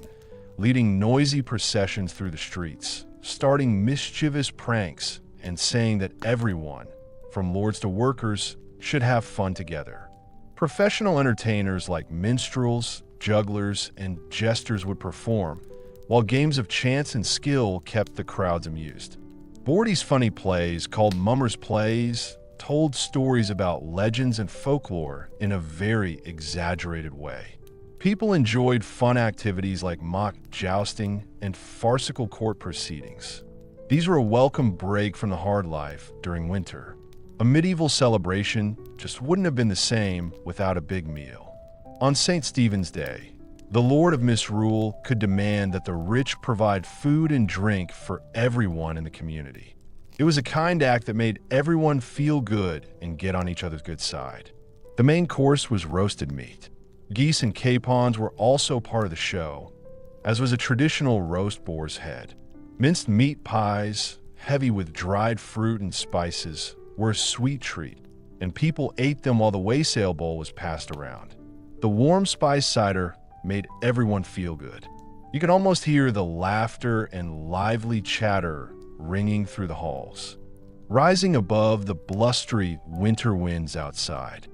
leading noisy processions through the streets, starting mischievous pranks, and saying that everyone, from lords to workers, should have fun together. Professional entertainers like minstrels, jugglers, and jesters would perform, while games of chance and skill kept the crowds amused. Bordy's funny plays, called Mummers' Plays, told stories about legends and folklore in a very exaggerated way. People enjoyed fun activities like mock jousting and farcical court proceedings. These were a welcome break from the hard life during winter. A medieval celebration just wouldn't have been the same without a big meal. On St. Stephen's Day, the Lord of Misrule could demand that the rich provide food and drink for everyone in the community. It was a kind act that made everyone feel good and get on each other's good side. The main course was roasted meat. Geese and capons were also part of the show, as was a traditional roast boar's head. Minced meat pies, heavy with dried fruit and spices, were a sweet treat, and people ate them while the wassail bowl was passed around. The warm spice cider made everyone feel good. You could almost hear the laughter and lively chatter ringing through the halls, rising above the blustery winter winds outside.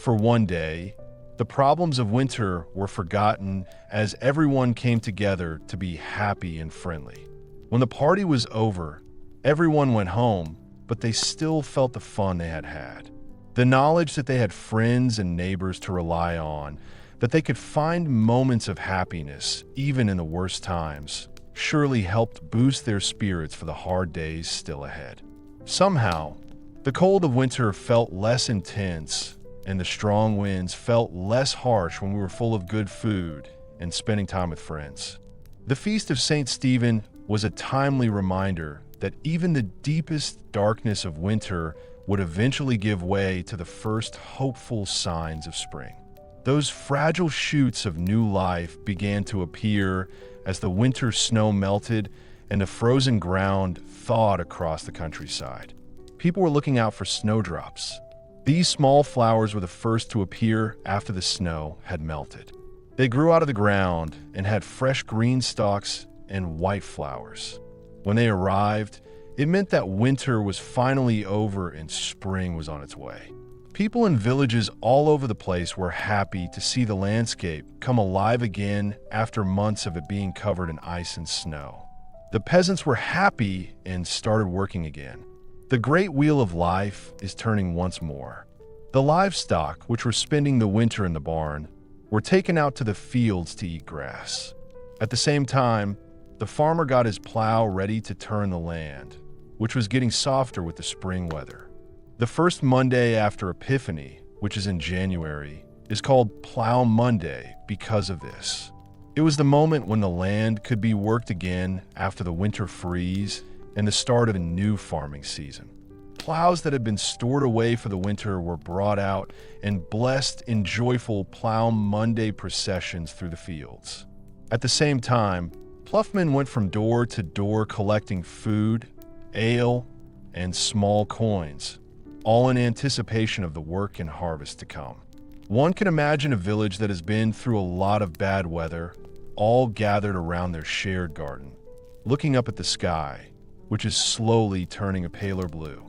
For one day, the problems of winter were forgotten as everyone came together to be happy and friendly. When the party was over, everyone went home, but they still felt the fun they had had. The knowledge that they had friends and neighbors to rely on, that they could find moments of happiness even in the worst times, surely helped boost their spirits for the hard days still ahead. Somehow, the cold of winter felt less intense, and the strong winds felt less harsh when we were full of good food and spending time with friends. The Feast of St. Stephen was a timely reminder that even the deepest darkness of winter would eventually give way to the first hopeful signs of spring. Those fragile shoots of new life began to appear as the winter snow melted and the frozen ground thawed across the countryside. People were looking out for snowdrops. These small flowers were the first to appear after the snow had melted. They grew out of the ground and had fresh green stalks and white flowers. When they arrived, it meant that winter was finally over and spring was on its way. People in villages all over the place were happy to see the landscape come alive again after months of it being covered in ice and snow. The peasants were happy and started working again. The great wheel of life is turning once more. The livestock, which were spending the winter in the barn, were taken out to the fields to eat grass. At the same time, the farmer got his plow ready to turn the land, which was getting softer with the spring weather. The first Monday after Epiphany, which is in January, is called Plough Monday because of this. It was the moment when the land could be worked again after the winter freeze and the start of a new farming season. Plows that had been stored away for the winter were brought out and blessed in joyful Plough Monday processions through the fields. At the same time, ploughmen went from door to door collecting food, ale, and small coins, all in anticipation of the work and harvest to come. One can imagine a village that has been through a lot of bad weather, all gathered around their shared garden, looking up at the sky, which is slowly turning a paler blue.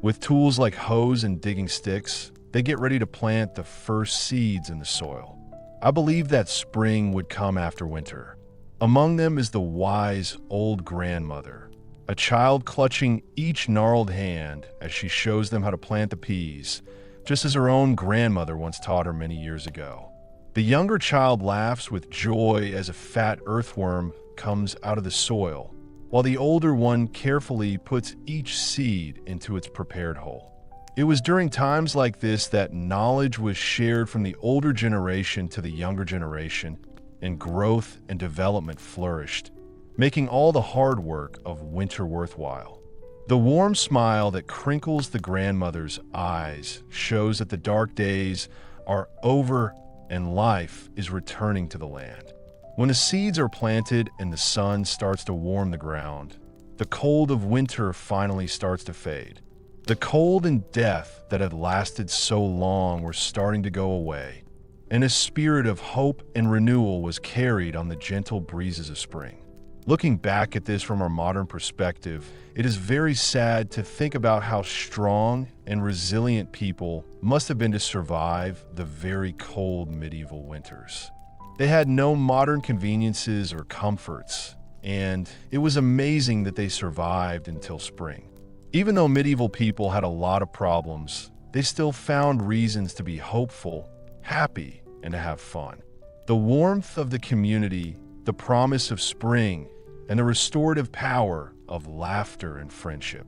With tools like hoes and digging sticks, they get ready to plant the first seeds in the soil. I believe that spring would come after winter. Among them is the wise old grandmother, a child clutching each gnarled hand as she shows them how to plant the peas, just as her own grandmother once taught her many years ago. The younger child laughs with joy as a fat earthworm comes out of the soil, while the older one carefully puts each seed into its prepared hole. It was during times like this that knowledge was shared from the older generation to the younger generation, and growth and development flourished, making all the hard work of winter worthwhile. The warm smile that crinkles the grandmother's eyes shows that the dark days are over and life is returning to the land. When the seeds are planted and the sun starts to warm the ground, the cold of winter finally starts to fade. The cold and death that had lasted so long were starting to go away, and a spirit of hope and renewal was carried on the gentle breezes of spring. Looking back at this from our modern perspective, it is very sad to think about how strong and resilient people must have been to survive the very cold medieval winters. They had no modern conveniences or comforts, and it was amazing that they survived until spring. Even though medieval people had a lot of problems, they still found reasons to be hopeful, happy, and to have fun. The warmth of the community, the promise of spring, and the restorative power of laughter and friendship.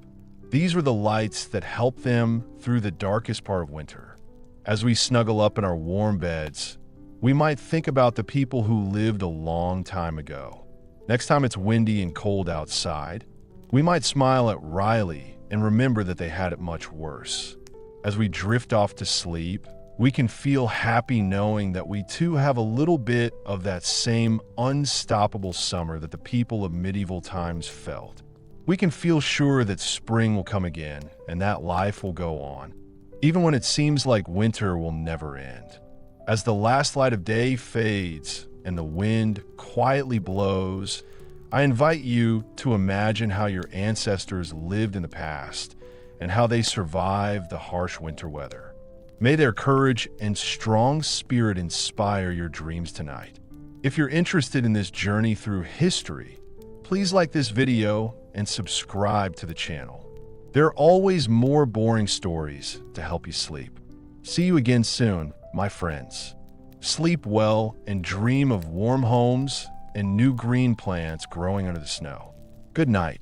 These were the lights that helped them through the darkest part of winter. As we snuggle up in our warm beds, we might think about the people who lived a long time ago. Next time it's windy and cold outside, we might smile at Riley and remember that they had it much worse. As we drift off to sleep, we can feel happy knowing that we too have a little bit of that same unstoppable summer that the people of medieval times felt. We can feel sure that spring will come again and that life will go on, even when it seems like winter will never end. As the last light of day fades and the wind quietly blows, I invite you to imagine how your ancestors lived in the past and how they survived the harsh winter weather. May their courage and strong spirit inspire your dreams tonight. If you're interested in this journey through history, please like this video and subscribe to the channel. There are always more boring stories to help you sleep. See you again soon, my friends. Sleep well and dream of warm homes and new green plants growing under the snow. Good night.